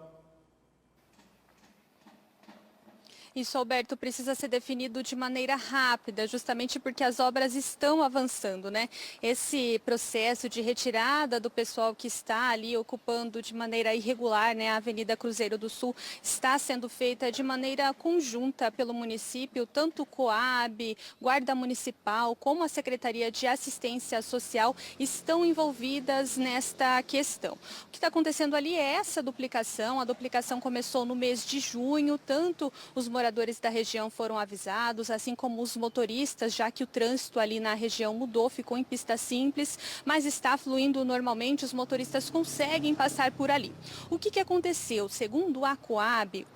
Isso, Alberto, precisa ser definido de maneira rápida, justamente porque as obras estão avançando, né? Esse processo de retirada do pessoal que está ali ocupando de maneira irregular, né, a Avenida Cruzeiro do Sul, está sendo feita de maneira conjunta pelo município, tanto o COAB, Guarda Municipal, como a Secretaria de Assistência Social estão envolvidas nesta questão. O que está acontecendo ali é essa duplicação. A duplicação começou no mês de junho, tanto os moradores da região foram avisados, assim como os motoristas, já que o trânsito ali na região mudou, ficou em pista simples, mas está fluindo normalmente, os motoristas conseguem passar por ali. O que aconteceu? Segundo a COAB,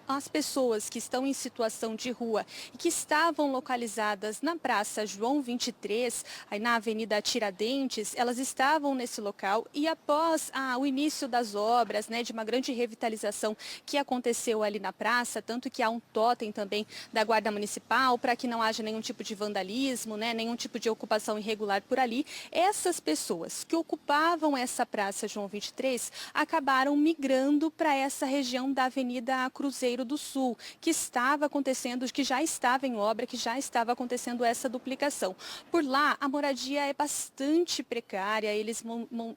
as pessoas que estão em situação de rua e que estavam localizadas na Praça João 23, aí na Avenida Tiradentes, elas estavam nesse local e após o início das obras, né, de uma grande revitalização que aconteceu ali na praça, tanto que há um totem também da Guarda Municipal para que não haja nenhum tipo de vandalismo, né, nenhum tipo de ocupação irregular por ali. Essas pessoas que ocupavam essa Praça João 23 acabaram migrando para essa região da Avenida Cruzeiro do Sul, que estava acontecendo, que já estava em obra, que já estava acontecendo essa duplicação. Por lá, a moradia é bastante precária, eles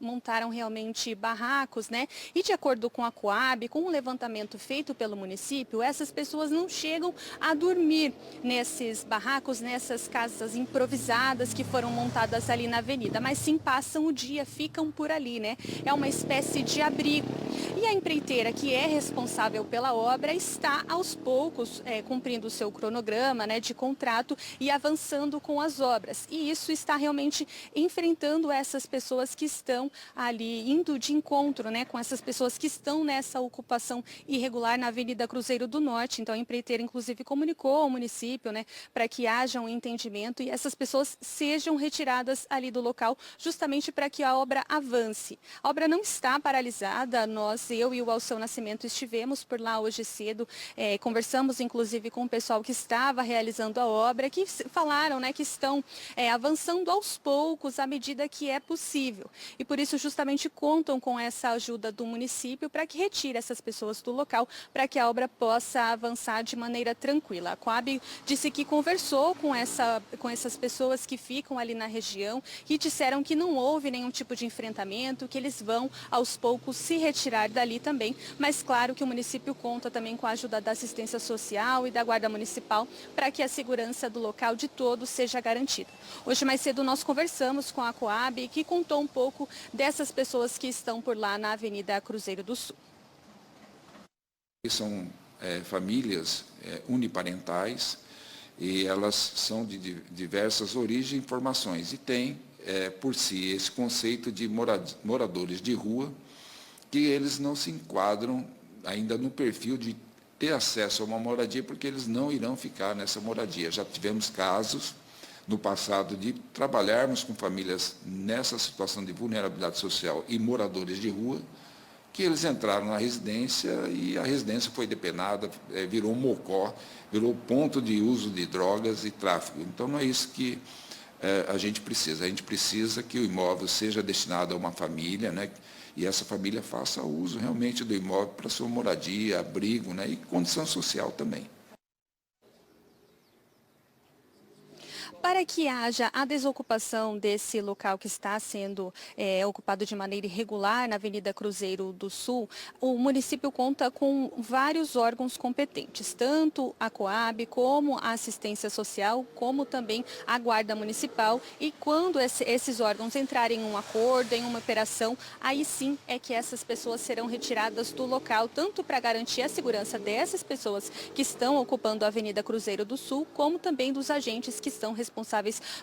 montaram realmente barracos, né? E de acordo com a COAB, com o levantamento feito pelo município, essas pessoas não chegam a dormir nesses barracos, nessas casas improvisadas que foram montadas ali na avenida, mas sim passam o dia, ficam por ali, né? É uma espécie de abrigo. E a empreiteira que é responsável pela obra está aos poucos cumprindo o seu cronograma, né, de contrato e avançando com as obras. E isso está realmente enfrentando essas pessoas que estão ali, indo de encontro, né, com essas pessoas que estão nessa ocupação irregular na Avenida Cruzeiro do Norte. Então a empreiteira inclusive comunicou ao município, né, para que haja um entendimento e essas pessoas sejam retiradas ali do local, justamente para que a obra avance. A obra não está paralisada, eu e o Alceu Nascimento estivemos por lá hoje cedo, conversamos inclusive com o pessoal que estava realizando a obra, que falaram, né, que estão avançando aos poucos à medida que é possível. E por isso justamente contam com essa ajuda do município para que retire essas pessoas do local, para que a obra possa avançar de maneira tranquila. A COAB disse que conversou com essas pessoas que ficam ali na região e disseram que não houve nenhum tipo de enfrentamento, que eles vão aos poucos se retirar dali também, mas claro que o município conta também com a ajuda da assistência social e da Guarda Municipal para que a segurança do local de todos seja garantida. Hoje mais cedo nós conversamos com a COAB, que contou um pouco dessas pessoas que estão por lá na Avenida Cruzeiro do Sul. São famílias uniparentais e elas são de diversas origens e formações e tem por si esse conceito de moradores de rua, que eles não se enquadram ainda no perfil de ter acesso a uma moradia, porque eles não irão ficar nessa moradia. Já tivemos casos no passado de trabalharmos com famílias nessa situação de vulnerabilidade social e moradores de rua, que eles entraram na residência e a residência foi depenada, virou mocó, virou ponto de uso de drogas e tráfico. Então não é isso que a gente precisa. A gente precisa que o imóvel seja destinado a uma família, né? E essa família faça uso realmente do imóvel para sua moradia, abrigo, né? E condição social também. Para que haja a desocupação desse local que está sendo ocupado de maneira irregular na Avenida Cruzeiro do Sul, o município conta com vários órgãos competentes, tanto a Coab como a assistência social, como também a Guarda Municipal. E quando esses órgãos entrarem em um acordo, em uma operação, aí sim é que essas pessoas serão retiradas do local, tanto para garantir a segurança dessas pessoas que estão ocupando a Avenida Cruzeiro do Sul, como também dos agentes que estão responsáveis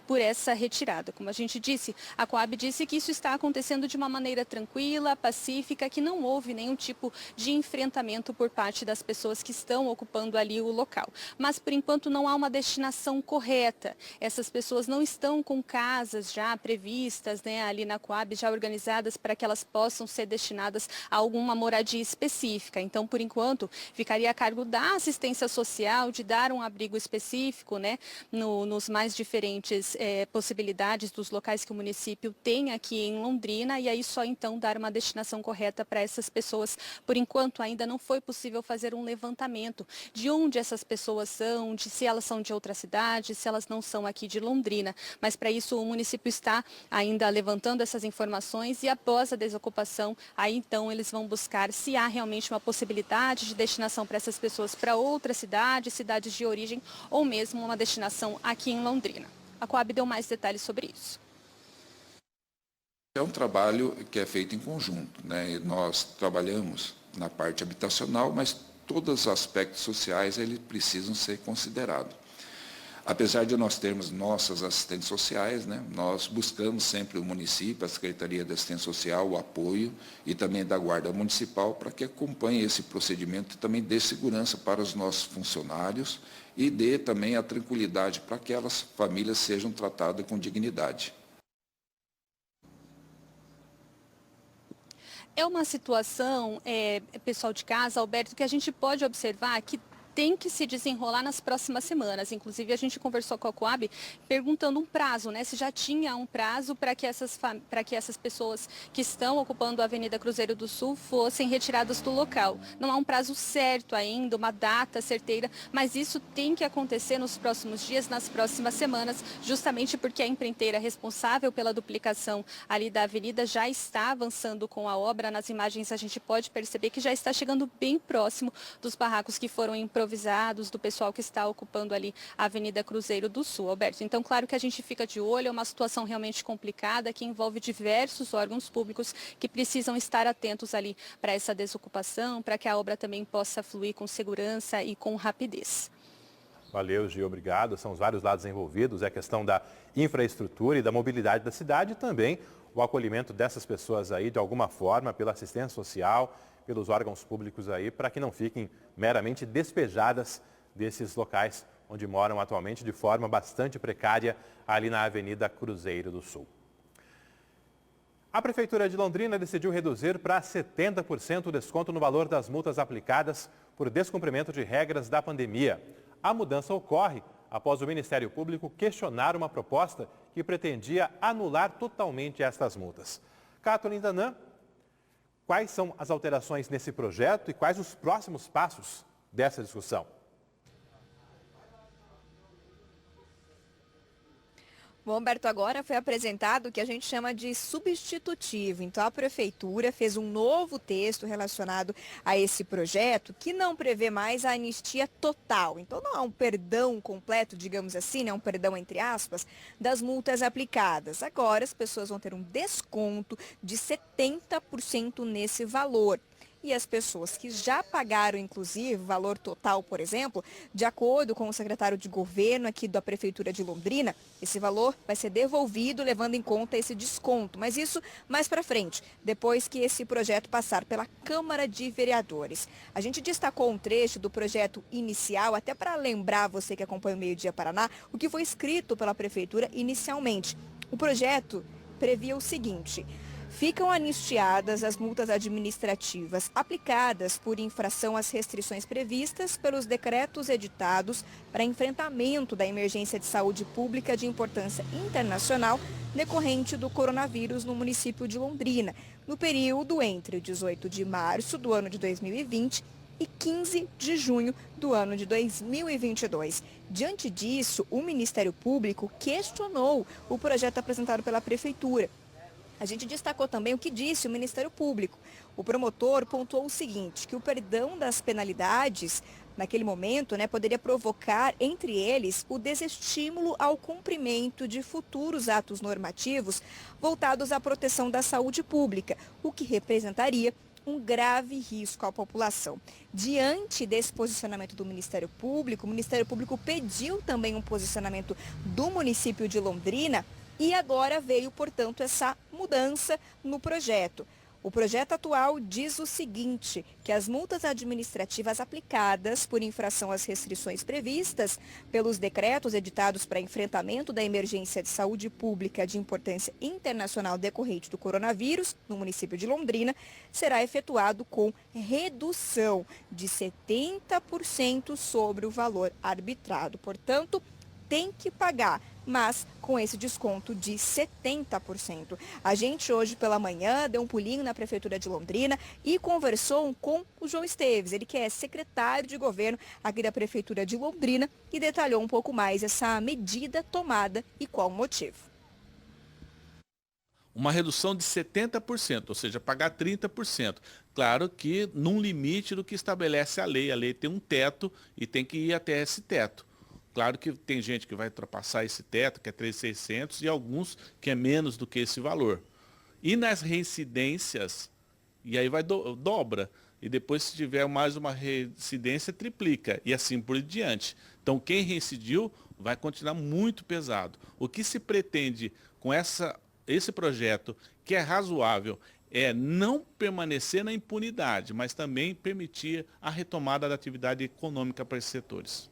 por essa retirada. Como a gente disse, a Coab disse que isso está acontecendo de uma maneira tranquila, pacífica, que não houve nenhum tipo de enfrentamento por parte das pessoas que estão ocupando ali o local. Mas, por enquanto, não há uma destinação correta. Essas pessoas não estão com casas já previstas, né, ali na Coab, já organizadas para que elas possam ser destinadas a alguma moradia específica. Então, por enquanto, ficaria a cargo da assistência social de dar um abrigo específico, né, nos mais diferentes possibilidades dos locais que o município tem aqui em Londrina, e aí só então dar uma destinação correta para essas pessoas. Por enquanto, ainda não foi possível fazer um levantamento de onde essas pessoas são, se elas são de outra cidade, se elas não são aqui de Londrina. Mas para isso o município está ainda levantando essas informações, e após a desocupação, aí então eles vão buscar se há realmente uma possibilidade de destinação para essas pessoas para outras cidades de origem, ou mesmo uma destinação aqui em Londrina. A Coab deu mais detalhes sobre isso. É um trabalho que é feito em conjunto, né? Nós trabalhamos na parte habitacional, mas todos os aspectos sociais eles precisam ser considerados. Apesar de nós termos nossas assistentes sociais, né, nós buscamos sempre o município, a Secretaria de Assistência Social, o apoio e também da Guarda Municipal para que acompanhe esse procedimento e também dê segurança para os nossos funcionários e dê também a tranquilidade para que aquelas famílias sejam tratadas com dignidade. É uma situação, pessoal de casa, Alberto, que a gente pode observar que tem que se desenrolar nas próximas semanas. Inclusive, a gente conversou com a Coab perguntando um prazo, né? Se já tinha um prazo para que essas pessoas que estão ocupando a Avenida Cruzeiro do Sul fossem retiradas do local. Não há um prazo certo ainda, uma data certeira, mas isso tem que acontecer nos próximos dias, nas próximas semanas, justamente porque a empreiteira responsável pela duplicação ali da avenida já está avançando com a obra. Nas imagens a gente pode perceber que já está chegando bem próximo dos barracos que foram improvisados do pessoal que está ocupando ali a Avenida Cruzeiro do Sul, Alberto. Então, claro que a gente fica de olho, é uma situação realmente complicada que envolve diversos órgãos públicos que precisam estar atentos ali para essa desocupação, para que a obra também possa fluir com segurança e com rapidez. Valeu, Gil, obrigado. São os vários lados envolvidos, é a questão da infraestrutura e da mobilidade da cidade e também o acolhimento dessas pessoas aí de alguma forma pela assistência social, pelos órgãos públicos aí, para que não fiquem meramente despejadas desses locais onde moram atualmente de forma bastante precária ali na Avenida Cruzeiro do Sul. A Prefeitura de Londrina decidiu reduzir para 70% o desconto no valor das multas aplicadas por descumprimento de regras da pandemia. A mudança ocorre após o Ministério Público questionar uma proposta que pretendia anular totalmente estas multas. Kathleen Danan, quais são as alterações nesse projeto e quais os próximos passos dessa discussão? Bom, Humberto, agora foi apresentado o que a gente chama de substitutivo. Então, a Prefeitura fez um novo texto relacionado a esse projeto que não prevê mais a anistia total. Então, não há um perdão completo, digamos assim, né? Um perdão entre aspas, das multas aplicadas. Agora, as pessoas vão ter um desconto de 70% nesse valor. E as pessoas que já pagaram, inclusive, valor total, por exemplo, de acordo com o secretário de governo aqui da Prefeitura de Londrina, esse valor vai ser devolvido levando em conta esse desconto. Mas isso mais para frente, depois que esse projeto passar pela Câmara de Vereadores. A gente destacou um trecho do projeto inicial, até para lembrar você que acompanha o Meio Dia Paraná, o que foi escrito pela Prefeitura inicialmente. O projeto previa o seguinte: ficam anistiadas as multas administrativas aplicadas por infração às restrições previstas pelos decretos editados para enfrentamento da emergência de saúde pública de importância internacional decorrente do coronavírus no município de Londrina, no período entre 18 de março do ano de 2020 e 15 de junho do ano de 2022. Diante disso, o Ministério Público questionou o projeto apresentado pela Prefeitura. A gente destacou também o que disse o Ministério Público. O promotor pontuou o seguinte, que o perdão das penalidades, naquele momento, poderia provocar, entre eles, o desestímulo ao cumprimento de futuros atos normativos voltados à proteção da saúde pública, o que representaria um grave risco à população. Diante desse posicionamento do Ministério Público, o Ministério Público pediu também um posicionamento do município de Londrina e agora veio, portanto, essa mudança no projeto. O projeto atual diz o seguinte, que as multas administrativas aplicadas por infração às restrições previstas pelos decretos editados para enfrentamento da emergência de saúde pública de importância internacional decorrente do coronavírus no município de Londrina será efetuado com redução de 70% sobre o valor arbitrado. Portanto, tem que pagar, mas com esse desconto de 70%. A gente hoje pela manhã deu um pulinho na Prefeitura de Londrina e conversou com o João Esteves, ele que é secretário de governo aqui da Prefeitura de Londrina e detalhou um pouco mais essa medida tomada e qual o motivo. Uma redução de 70%, ou seja, pagar 30%. Claro que num limite do que estabelece a lei. A lei tem um teto e tem que ir até esse teto. Claro que tem gente que vai ultrapassar esse teto, que é 3.600, e alguns que é menos do que esse valor. E nas reincidências, e aí vai dobra. E depois, se tiver mais uma reincidência, triplica. E assim por diante. Então, quem reincidiu vai continuar muito pesado. O que se pretende com esse projeto, que é razoável, é não permanecer na impunidade, mas também permitir a retomada da atividade econômica para esses setores.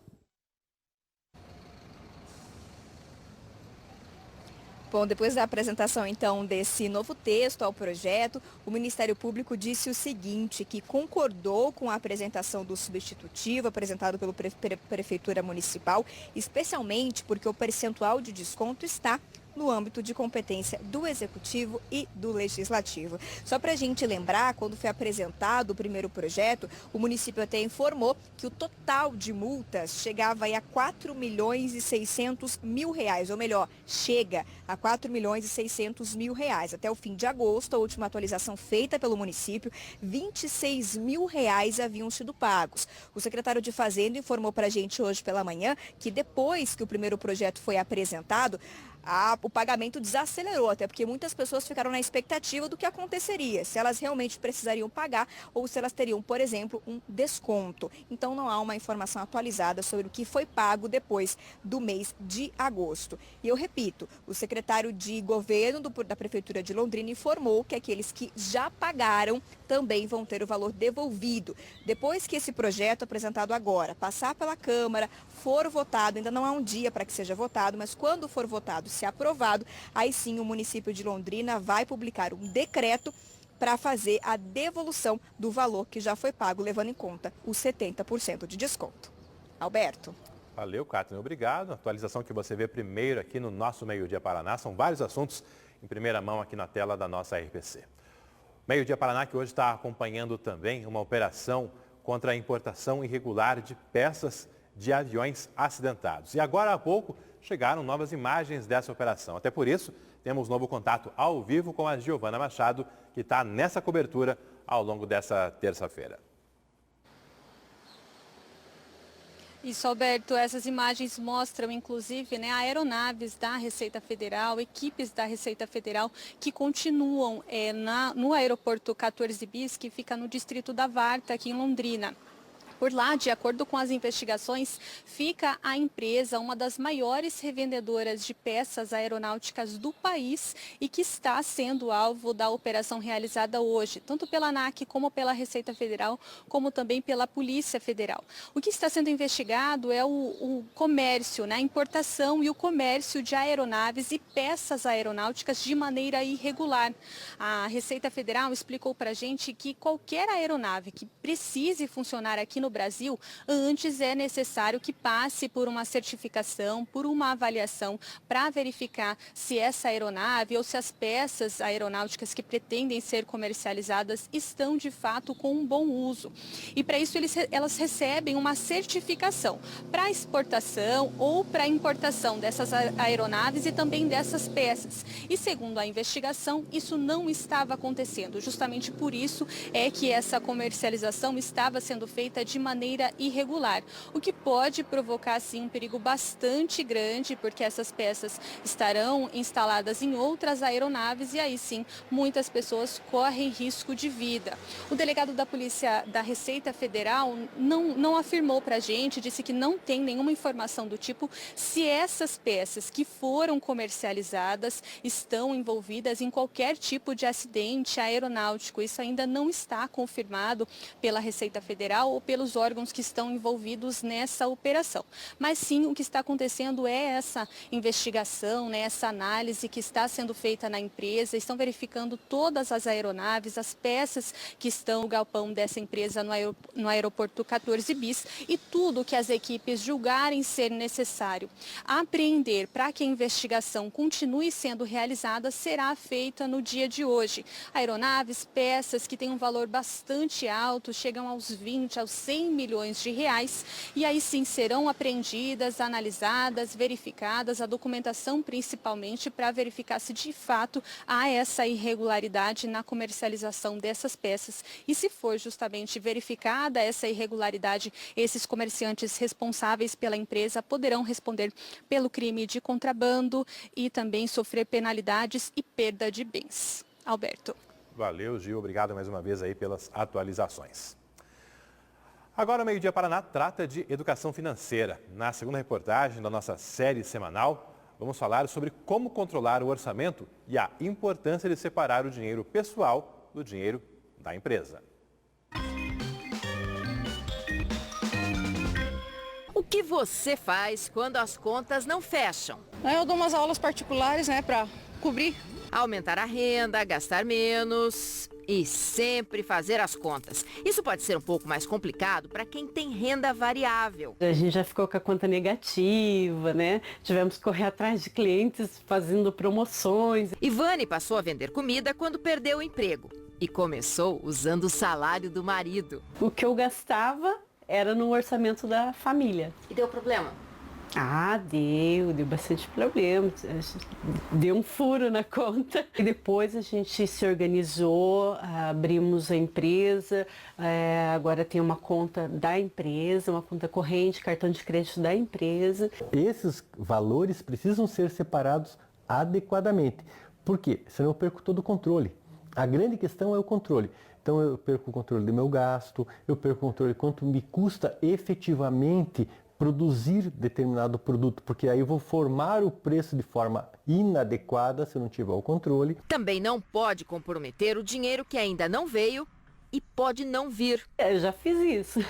Bom, depois da apresentação, então, desse novo texto ao projeto, o Ministério Público disse o seguinte, que concordou com a apresentação do substitutivo apresentado pela Prefeitura Municipal, especialmente porque o percentual de desconto está no âmbito de competência do Executivo e do Legislativo. Só para a gente lembrar, quando foi apresentado o primeiro projeto, o município até informou que o total de multas chegava aí a 4.600.000 reais, ou melhor, chega a 4.600.000 reais. Até o fim de agosto, a última atualização feita pelo município, 26.000 reais haviam sido pagos. O secretário de Fazenda informou para a gente hoje pela manhã que depois que o primeiro projeto foi apresentado, o pagamento desacelerou, até porque muitas pessoas ficaram na expectativa do que aconteceria, se elas realmente precisariam pagar ou se elas teriam, por exemplo, um desconto. Então não há uma informação atualizada sobre o que foi pago depois do mês de agosto. E eu repito, o secretário de governo da Prefeitura de Londrina informou que aqueles que já pagaram também vão ter o valor devolvido. Depois que esse projeto apresentado agora passar pela Câmara, for votado, ainda não há um dia para que seja votado, mas quando for votado, se aprovado, aí sim o município de Londrina vai publicar um decreto para fazer a devolução do valor que já foi pago, levando em conta os 70% de desconto. Alberto. Valeu, Catherine. Obrigado. A atualização que você vê primeiro aqui no nosso Meio Dia Paraná. São vários assuntos em primeira mão aqui na tela da nossa RPC. Meio Dia Paraná que hoje está acompanhando também uma operação contra a importação irregular de peças de aviões acidentados. E agora há pouco chegaram novas imagens dessa operação. Até por isso, temos novo contato ao vivo com a Giovana Machado, que está nessa cobertura ao longo dessa terça-feira. Isso, Alberto, essas imagens mostram, inclusive, aeronaves da Receita Federal, equipes da Receita Federal que continuam no aeroporto 14 Bis, que fica no distrito da Varta, aqui em Londrina. Por lá, de acordo com as investigações, fica a empresa, uma das maiores revendedoras de peças aeronáuticas do país e que está sendo alvo da operação realizada hoje, tanto pela ANAC como pela Receita Federal, como também pela Polícia Federal. O que está sendo investigado é o comércio, a importação e o comércio de aeronaves e peças aeronáuticas de maneira irregular. A Receita Federal explicou para a gente que qualquer aeronave que precise funcionar aqui no no Brasil, antes é necessário que passe por uma certificação, por uma avaliação, para verificar se essa aeronave ou se as peças aeronáuticas que pretendem ser comercializadas estão de fato com um bom uso. E para isso elas recebem uma certificação para exportação ou para importação dessas aeronaves e também dessas peças. E segundo a investigação, isso não estava acontecendo. Justamente por isso é que essa comercialização estava sendo feita de maneira irregular, o que pode provocar sim um perigo bastante grande, porque essas peças estarão instaladas em outras aeronaves e aí sim muitas pessoas correm risco de vida. O delegado da Polícia da Receita Federal não afirmou para a gente, disse que não tem nenhuma informação do tipo se essas peças que foram comercializadas estão envolvidas em qualquer tipo de acidente aeronáutico. Isso ainda não está confirmado pela Receita Federal ou pelos órgãos que estão envolvidos nessa operação. Mas sim, o que está acontecendo é essa investigação, né, essa análise que está sendo feita na empresa. Estão verificando todas as aeronaves, as peças que estão no galpão dessa empresa no aeroporto 14 bis e tudo que as equipes julgarem ser necessário apreender para que a investigação continue sendo realizada será feita no dia de hoje. Aeronaves, peças que têm um valor bastante alto, chegam aos 20, aos 100 milhões de reais e aí sim serão apreendidas, analisadas, verificadas, a documentação principalmente para verificar se de fato há essa irregularidade na comercialização dessas peças e se for justamente verificada essa irregularidade, esses comerciantes responsáveis pela empresa poderão responder pelo crime de contrabando e também sofrer penalidades e perda de bens. Alberto. Valeu, Gil. Obrigado mais uma vez aí pelas atualizações. Agora o Meio Dia Paraná trata de educação financeira. Na segunda reportagem da nossa série semanal, vamos falar sobre como controlar o orçamento e a importância de separar o dinheiro pessoal do dinheiro da empresa. O que você faz quando as contas não fecham? Eu dou umas aulas particulares, né, para cobrir. Aumentar a renda, gastar menos e sempre fazer as contas. Isso pode ser um pouco mais complicado para quem tem renda variável. A gente já ficou com a conta negativa, né? Tivemos que correr atrás de clientes fazendo promoções. Ivane passou a vender comida quando perdeu o emprego e começou usando o salário do marido. O que eu gastava era no orçamento da família. E deu problema? Ah, deu bastante problema, deu um furo na conta. E depois a gente se organizou, abrimos a empresa, agora tem uma conta da empresa, uma conta corrente, cartão de crédito da empresa. Esses valores precisam ser separados adequadamente, porque senão eu perco todo o controle. A grande questão é o controle. Então eu perco o controle do meu gasto, eu perco o controle de quanto me custa efetivamente produzir determinado produto, porque aí eu vou formar o preço de forma inadequada se eu não tiver o controle. Também não pode comprometer o dinheiro que ainda não veio e pode não vir. Eu já fiz isso,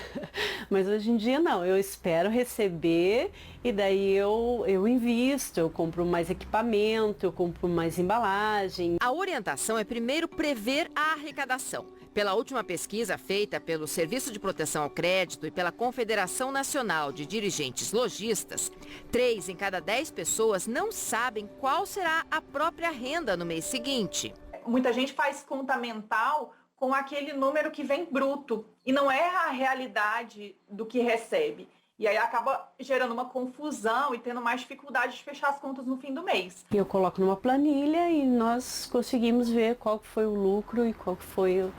mas hoje em dia não, eu espero receber e daí eu invisto, eu compro mais equipamento, eu compro mais embalagem. A orientação é primeiro prever a arrecadação. Pela última pesquisa feita pelo Serviço de Proteção ao Crédito e pela Confederação Nacional de Dirigentes Lojistas, 3 em cada 10 pessoas não sabem qual será a própria renda no mês seguinte. Muita gente faz conta mental com aquele número que vem bruto e não é a realidade do que recebe. E aí acaba gerando uma confusão e tendo mais dificuldade de fechar as contas no fim do mês. Eu coloco numa planilha e nós conseguimos ver qual foi o lucro e qual foi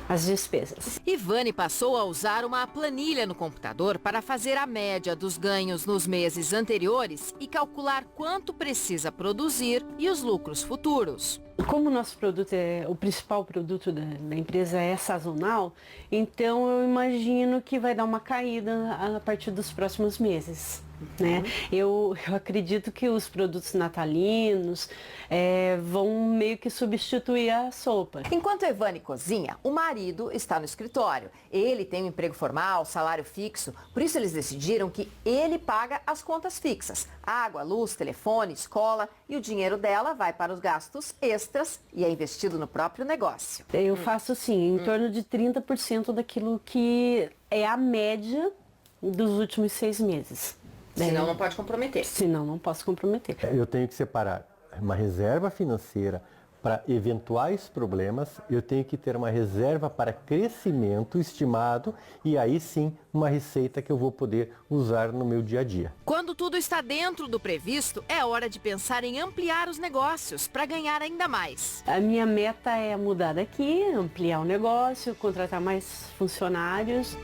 as despesas. Ivane passou a usar uma planilha no computador para fazer a média dos ganhos nos meses anteriores e calcular quanto precisa produzir e os lucros futuros. Como o nosso produto o principal produto da empresa é sazonal, então eu imagino que vai dar uma caída a partir dos próximos meses. Né? Eu acredito que os produtos natalinos vão meio que substituir a sopa. Enquanto Evane cozinha, o marido está no escritório. Ele tem um emprego formal, salário fixo, por isso eles decidiram que ele paga as contas fixas. Água, luz, telefone, escola, e o dinheiro dela vai para os gastos extras e é investido no próprio negócio. Eu faço assim, em torno de 30% daquilo que é a média dos últimos 6 meses. Senão não pode comprometer. Senão não posso comprometer. Eu tenho que separar uma reserva financeira para eventuais problemas, eu tenho que ter uma reserva para crescimento estimado e aí sim uma receita que eu vou poder usar no meu dia a dia. Quando tudo está dentro do previsto, é hora de pensar em ampliar os negócios para ganhar ainda mais. A minha meta é mudar daqui, ampliar o negócio, contratar mais funcionários.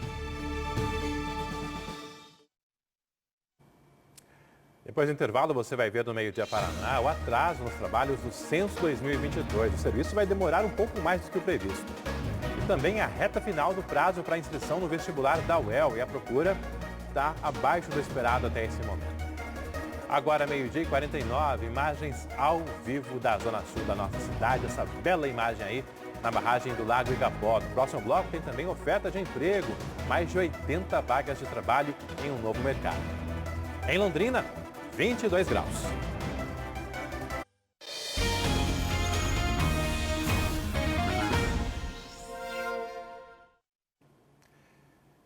Depois do intervalo, você vai ver no Meio Dia Paraná o atraso nos trabalhos do Censo 2022. O serviço vai demorar um pouco mais do que o previsto. E também a reta final do prazo para inscrição no vestibular da UEL. E a procura está abaixo do esperado até esse momento. Agora, 12h49, imagens ao vivo da Zona Sul da nossa cidade. Essa bela imagem aí na barragem do Lago Igapó. No próximo bloco tem também oferta de emprego. Mais de 80 vagas de trabalho em um novo mercado. Em Londrina, 22 graus.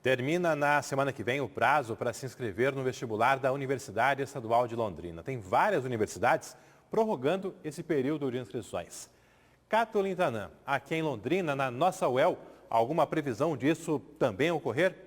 Termina na semana que vem o prazo para se inscrever no vestibular da Universidade Estadual de Londrina. Tem várias universidades prorrogando esse período de inscrições. Kathleen Tanã, aqui em Londrina, na nossa UEL, alguma previsão disso também ocorrer?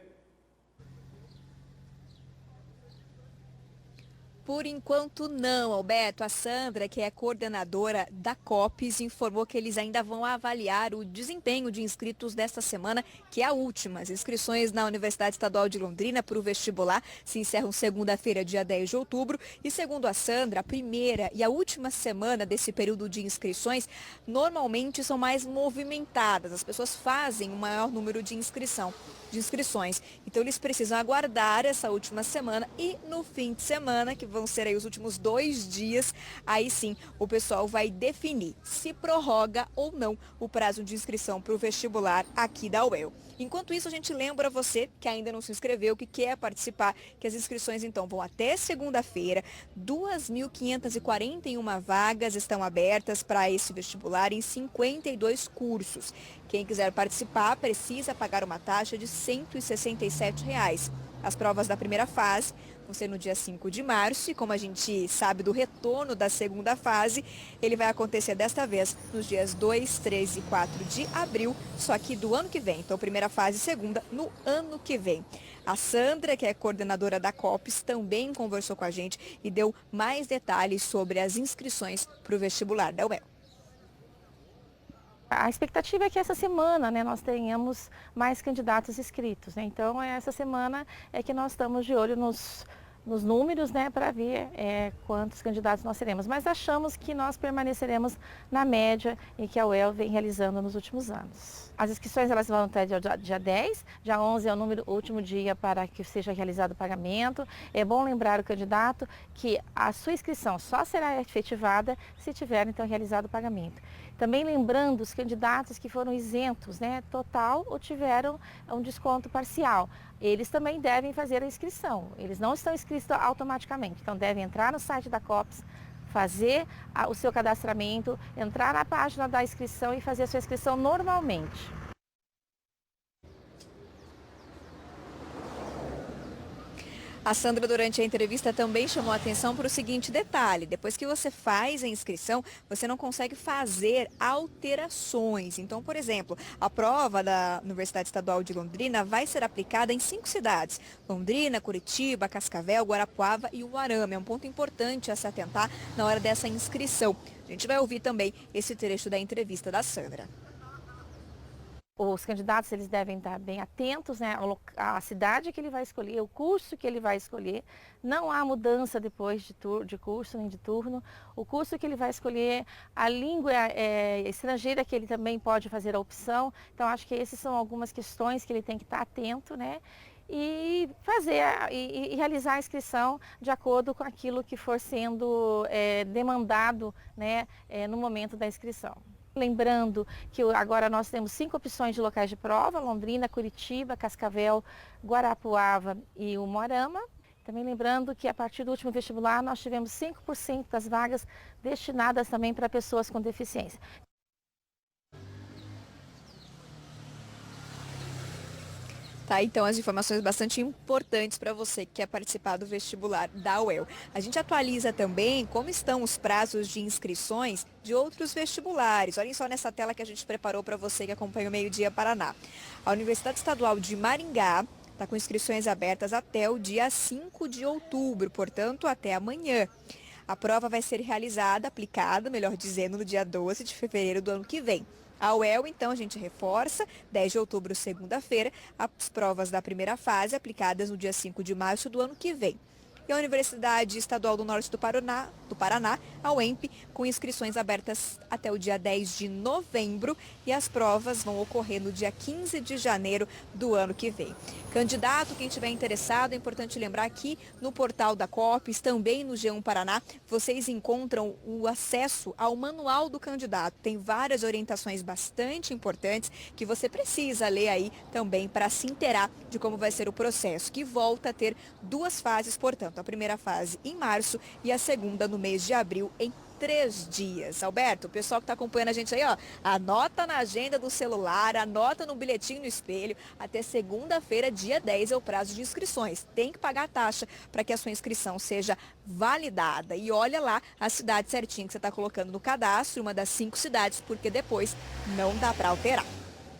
Por enquanto não, Alberto. A Sandra, que é coordenadora da COPES, informou que eles ainda vão avaliar o desempenho de inscritos desta semana, que é a última. As inscrições na Universidade Estadual de Londrina para o vestibular se encerram segunda-feira, dia 10 de outubro. E segundo a Sandra, a primeira e a última semana desse período de inscrições normalmente são mais movimentadas. As pessoas fazem um maior número de inscrições. Então eles precisam aguardar essa última semana e no fim de semana, que vão ser aí os últimos 2 dias, aí sim o pessoal vai definir se prorroga ou não o prazo de inscrição para o vestibular aqui da UEL. Enquanto isso, a gente lembra você que ainda não se inscreveu, que quer participar, que as inscrições então vão até segunda-feira. 2.541 vagas estão abertas para esse vestibular em 52 cursos. Quem quiser participar precisa pagar uma taxa de R$ 167. As provas da primeira fase vão ser no dia 5 de março e, como a gente sabe do retorno da segunda fase, ele vai acontecer desta vez nos dias 2, 3 e 4 de abril, só que do ano que vem. Então, primeira fase e segunda no ano que vem. A Sandra, que é coordenadora da COPES, também conversou com a gente e deu mais detalhes sobre as inscrições para o vestibular da UEL. A expectativa é que essa semana, nós tenhamos mais candidatos inscritos. Então, essa semana é que nós estamos de olho nos números, para ver quantos candidatos nós teremos. Mas achamos que nós permaneceremos na média em que a UEL vem realizando nos últimos anos. As inscrições elas vão até dia 10, dia 11 é o último dia para que seja realizado o pagamento. É bom lembrar o candidato que a sua inscrição só será efetivada se tiver então realizado o pagamento. Também lembrando os candidatos que foram isentos, total, ou tiveram um desconto parcial. Eles também devem fazer a inscrição. Eles não estão inscritos automaticamente. Então, devem entrar no site da COPES, fazer o seu cadastramento, entrar na página da inscrição e fazer a sua inscrição normalmente. A Sandra, durante a entrevista, também chamou a atenção para o seguinte detalhe. Depois que você faz a inscrição, você não consegue fazer alterações. Então, por exemplo, a prova da Universidade Estadual de Londrina vai ser aplicada em 5 cidades. Londrina, Curitiba, Cascavel, Guarapuava e Umuarama. É um ponto importante a se atentar na hora dessa inscrição. A gente vai ouvir também esse trecho da entrevista da Sandra. Os candidatos eles devem estar bem atentos à cidade que ele vai escolher, o curso que ele vai escolher. Não há mudança depois de curso nem de turno. O curso que ele vai escolher, a língua estrangeira que ele também pode fazer a opção. Então, acho que essas são algumas questões que ele tem que estar atento, e fazer e realizar a inscrição de acordo com aquilo que for sendo demandado, né, no momento da inscrição. Lembrando que agora nós temos 5 opções de locais de prova: Londrina, Curitiba, Cascavel, Guarapuava e Umuarama. Também lembrando que a partir do último vestibular nós tivemos 5% das vagas destinadas também para pessoas com deficiência. Tá, então as informações bastante importantes para você que quer participar do vestibular da UEL. A gente atualiza também como estão os prazos de inscrições de outros vestibulares. Olhem só nessa tela que a gente preparou para você que acompanha o Meio Dia Paraná. A Universidade Estadual de Maringá está com inscrições abertas até o dia 5 de outubro, portanto até amanhã. A prova vai ser realizada, aplicada, melhor dizendo, no dia 12 de fevereiro do ano que vem. A UEL, então, a gente reforça, 10 de outubro, segunda-feira, as provas da primeira fase aplicadas no dia 5 de março do ano que vem. E a Universidade Estadual do Norte do Paraná, a UEMP, com inscrições abertas até o dia 10 de novembro e as provas vão ocorrer no dia 15 de janeiro do ano que vem. Candidato, quem estiver interessado, é importante lembrar que no portal da COPES, também no G1 Paraná, vocês encontram o acesso ao manual do candidato. Tem várias orientações bastante importantes que você precisa ler aí também para se inteirar de como vai ser o processo, que volta a ter 2 fases, portanto. A primeira fase em março e a segunda no mês de abril, em 3 dias. Alberto, o pessoal que está acompanhando a gente aí, ó, anota na agenda do celular, anota no bilhetinho no espelho. Até segunda-feira, dia 10, é o prazo de inscrições. Tem que pagar a taxa para que a sua inscrição seja validada. E olha lá a cidade certinha que você está colocando no cadastro, uma das 5 cidades, porque depois não dá para alterar.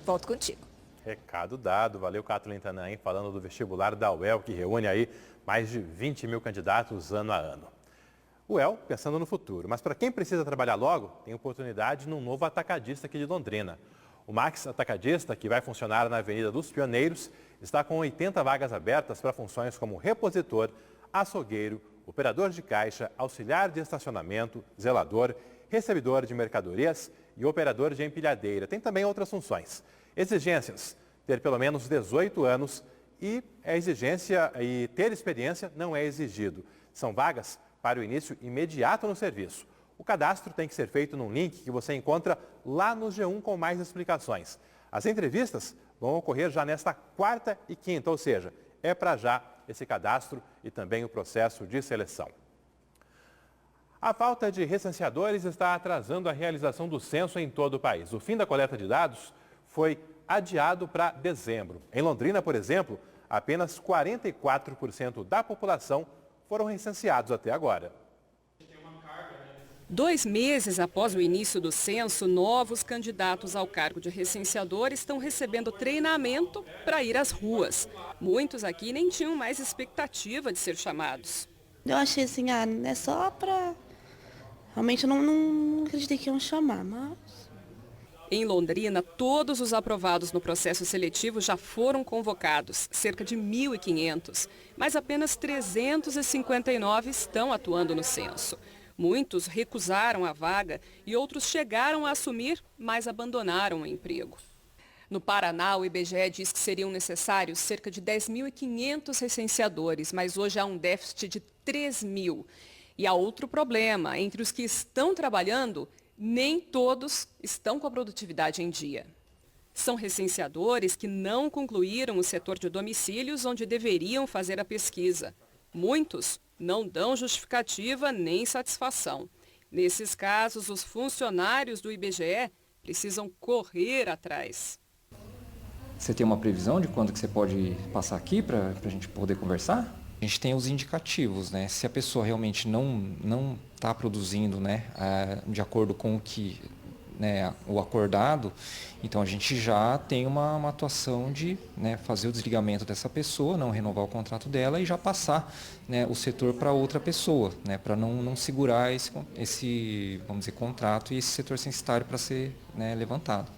Volto contigo. Recado dado. Valeu, Kathleen Tanã, falando do vestibular da UEL, que reúne aí mais de 20 mil candidatos ano a ano. UEL pensando no futuro, mas para quem precisa trabalhar logo, tem oportunidade num novo atacadista aqui de Londrina. O Max Atacadista, que vai funcionar na Avenida dos Pioneiros, está com 80 vagas abertas para funções como repositor, açougueiro, operador de caixa, auxiliar de estacionamento, zelador, recebedor de mercadorias e operador de empilhadeira. Tem também outras funções. Exigências: ter pelo menos 18 anos e a exigência e ter experiência não é exigido. São vagas para o início imediato no serviço. O cadastro tem que ser feito num link que você encontra lá no G1 com mais explicações. As entrevistas vão ocorrer já nesta quarta e quinta, ou seja, é para já esse cadastro e também o processo de seleção. A falta de recenseadores está atrasando a realização do censo em todo o país. O fim da coleta de dados foi adiado para dezembro. Em Londrina, por exemplo, apenas 44% da população foram recenseados até agora. 2 meses após o início do censo, novos candidatos ao cargo de recenseador estão recebendo treinamento para ir às ruas. Muitos aqui nem tinham mais expectativa de ser chamados. Eu achei assim, é só para... Realmente eu não acreditei que iam chamar, mas... Em Londrina, todos os aprovados no processo seletivo já foram convocados, cerca de 1.500, mas apenas 359 estão atuando no censo. Muitos recusaram a vaga e outros chegaram a assumir, mas abandonaram o emprego. No Paraná, o IBGE diz que seriam necessários cerca de 10.500 recenseadores, mas hoje há um déficit de 3.000. E há outro problema: entre os que estão trabalhando, nem todos estão com a produtividade em dia. São recenseadores que não concluíram o setor de domicílios onde deveriam fazer a pesquisa. Muitos não dão justificativa nem satisfação. Nesses casos, os funcionários do IBGE precisam correr atrás. Você tem uma previsão de quando que você pode passar aqui para a gente poder conversar? A gente tem os indicativos, né? Se a pessoa realmente não está produzindo, né, de acordo com o que, né, o acordado, então a gente já tem uma atuação de, né, fazer o desligamento dessa pessoa, não renovar o contrato dela e já passar, né, o setor para outra pessoa, né, para não segurar esse, vamos dizer, contrato e esse setor censitário para ser, né, levantado.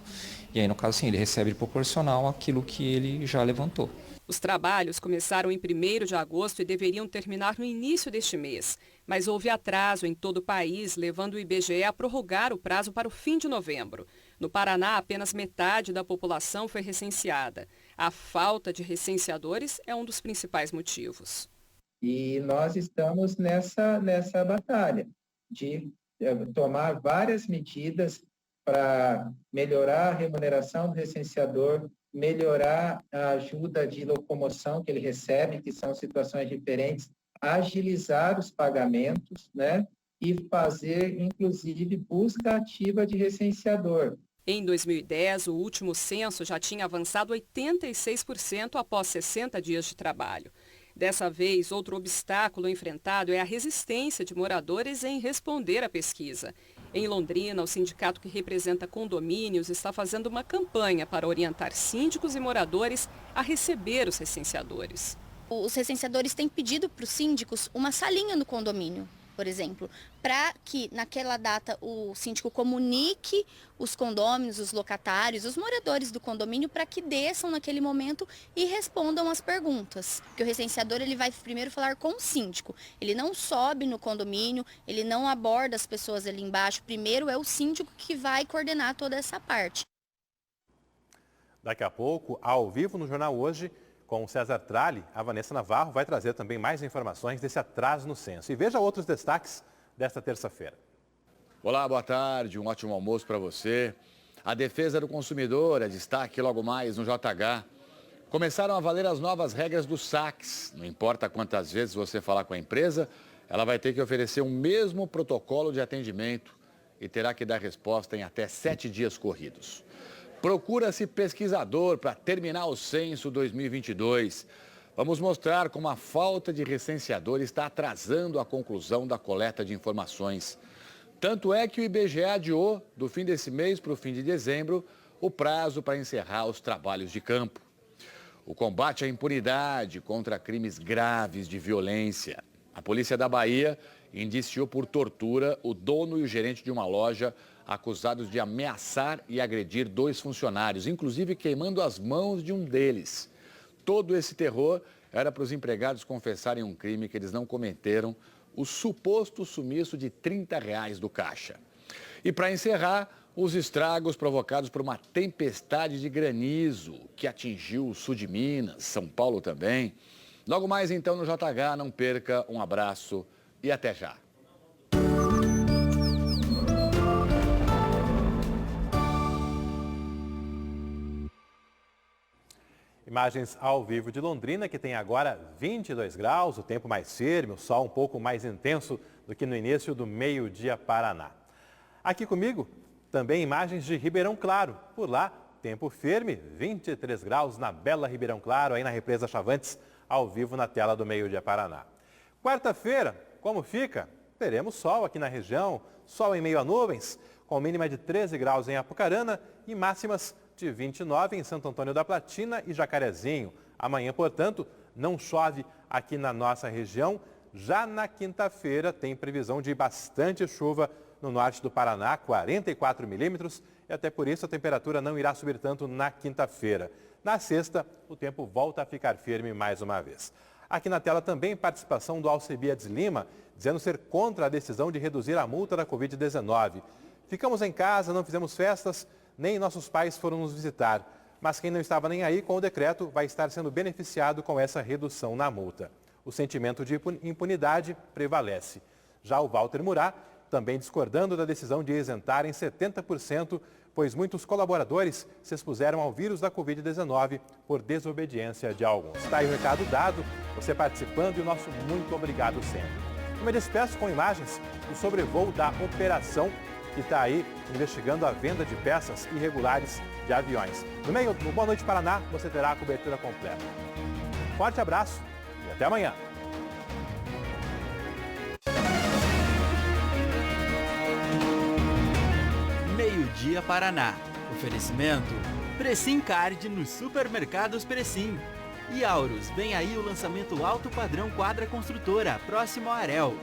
E aí, no caso, sim, ele recebe proporcional àquilo que ele já levantou. Os trabalhos começaram em 1º de agosto e deveriam terminar no início deste mês. Mas houve atraso em todo o país, levando o IBGE a prorrogar o prazo para o fim de novembro. No Paraná, apenas metade da população foi recenseada. A falta de recenseadores é um dos principais motivos. E nós estamos nessa batalha de tomar várias medidas para melhorar a remuneração do recenseador, melhorar a ajuda de locomoção que ele recebe, que são situações diferentes, agilizar os pagamentos, né? E fazer, inclusive, busca ativa de recenseador. Em 2010, o último censo já tinha avançado 86% após 60 dias de trabalho. Dessa vez, outro obstáculo enfrentado é a resistência de moradores em responder à pesquisa. Em Londrina, o sindicato que representa condomínios está fazendo uma campanha para orientar síndicos e moradores a receber os recenseadores. Os recenseadores têm pedido para os síndicos uma salinha no condomínio, por exemplo, para que naquela data o síndico comunique os condôminos, os locatários, os moradores do condomínio para que desçam naquele momento e respondam as perguntas. Porque o recenseador ele vai primeiro falar com o síndico, ele não sobe no condomínio, ele não aborda as pessoas ali embaixo, primeiro é o síndico que vai coordenar toda essa parte. Daqui a pouco, ao vivo no Jornal Hoje, com o César Tralli, a Vanessa Navarro vai trazer também mais informações desse atraso no censo. E veja outros destaques desta terça-feira. Olá, boa tarde, um ótimo almoço para você. A defesa do consumidor é destaque logo mais no JH. Começaram a valer as novas regras do saques. Não importa quantas vezes você falar com a empresa, ela vai ter que oferecer o mesmo protocolo de atendimento e terá que dar resposta em até 7 dias corridos. Procura-se pesquisador para terminar o censo 2022. Vamos mostrar como a falta de recenseador está atrasando a conclusão da coleta de informações. Tanto é que o IBGE adiou, do fim desse mês para o fim de dezembro, o prazo para encerrar os trabalhos de campo. O combate à impunidade contra crimes graves de violência. A polícia da Bahia indiciou por tortura o dono e o gerente de uma loja acusados de ameaçar e agredir 2 funcionários, inclusive queimando as mãos de um deles. Todo esse terror era para os empregados confessarem um crime que eles não cometeram, o suposto sumiço de R$30 do caixa. E para encerrar, os estragos provocados por uma tempestade de granizo que atingiu o sul de Minas, São Paulo também. Logo mais então no JH, não perca, um abraço e até já. Imagens ao vivo de Londrina, que tem agora 22 graus, o tempo mais firme, o sol um pouco mais intenso do que no início do meio-dia Paraná. Aqui comigo, também imagens de Ribeirão Claro. Por lá, tempo firme, 23 graus na bela Ribeirão Claro, aí na represa Chavantes, ao vivo na tela do meio-dia Paraná. Quarta-feira, como fica? Teremos sol aqui na região, sol em meio a nuvens, com mínima de 13 graus em Apucarana e máximas de 29 em Santo Antônio da Platina e Jacarezinho. Amanhã, portanto, não chove aqui na nossa região. Já na quinta-feira tem previsão de bastante chuva no norte do Paraná, 44 milímetros, e até por isso a temperatura não irá subir tanto na quinta-feira. Na sexta, o tempo volta a ficar firme mais uma vez. Aqui na tela também participação do Alcebiades Lima, dizendo ser contra a decisão de reduzir a multa da Covid-19. Ficamos em casa, não fizemos festas, nem nossos pais foram nos visitar. Mas quem não estava nem aí com o decreto vai estar sendo beneficiado com essa redução na multa. O sentimento de impunidade prevalece. Já o Walter Murá, também discordando da decisão de isentar em 70%, pois muitos colaboradores se expuseram ao vírus da Covid-19 por desobediência de alguns. Está aí o recado dado, você participando e o nosso muito obrigado sempre. Eu me despeço com imagens do sobrevoo da operação que está aí investigando a venda de peças irregulares de aviões. No Boa Noite Paraná, você terá a cobertura completa. Forte abraço e até amanhã. Meio-dia Paraná. Oferecimento Precim Card nos supermercados Precim. E Aurus, vem aí o lançamento alto padrão Quadra Construtora, próximo ao Arel.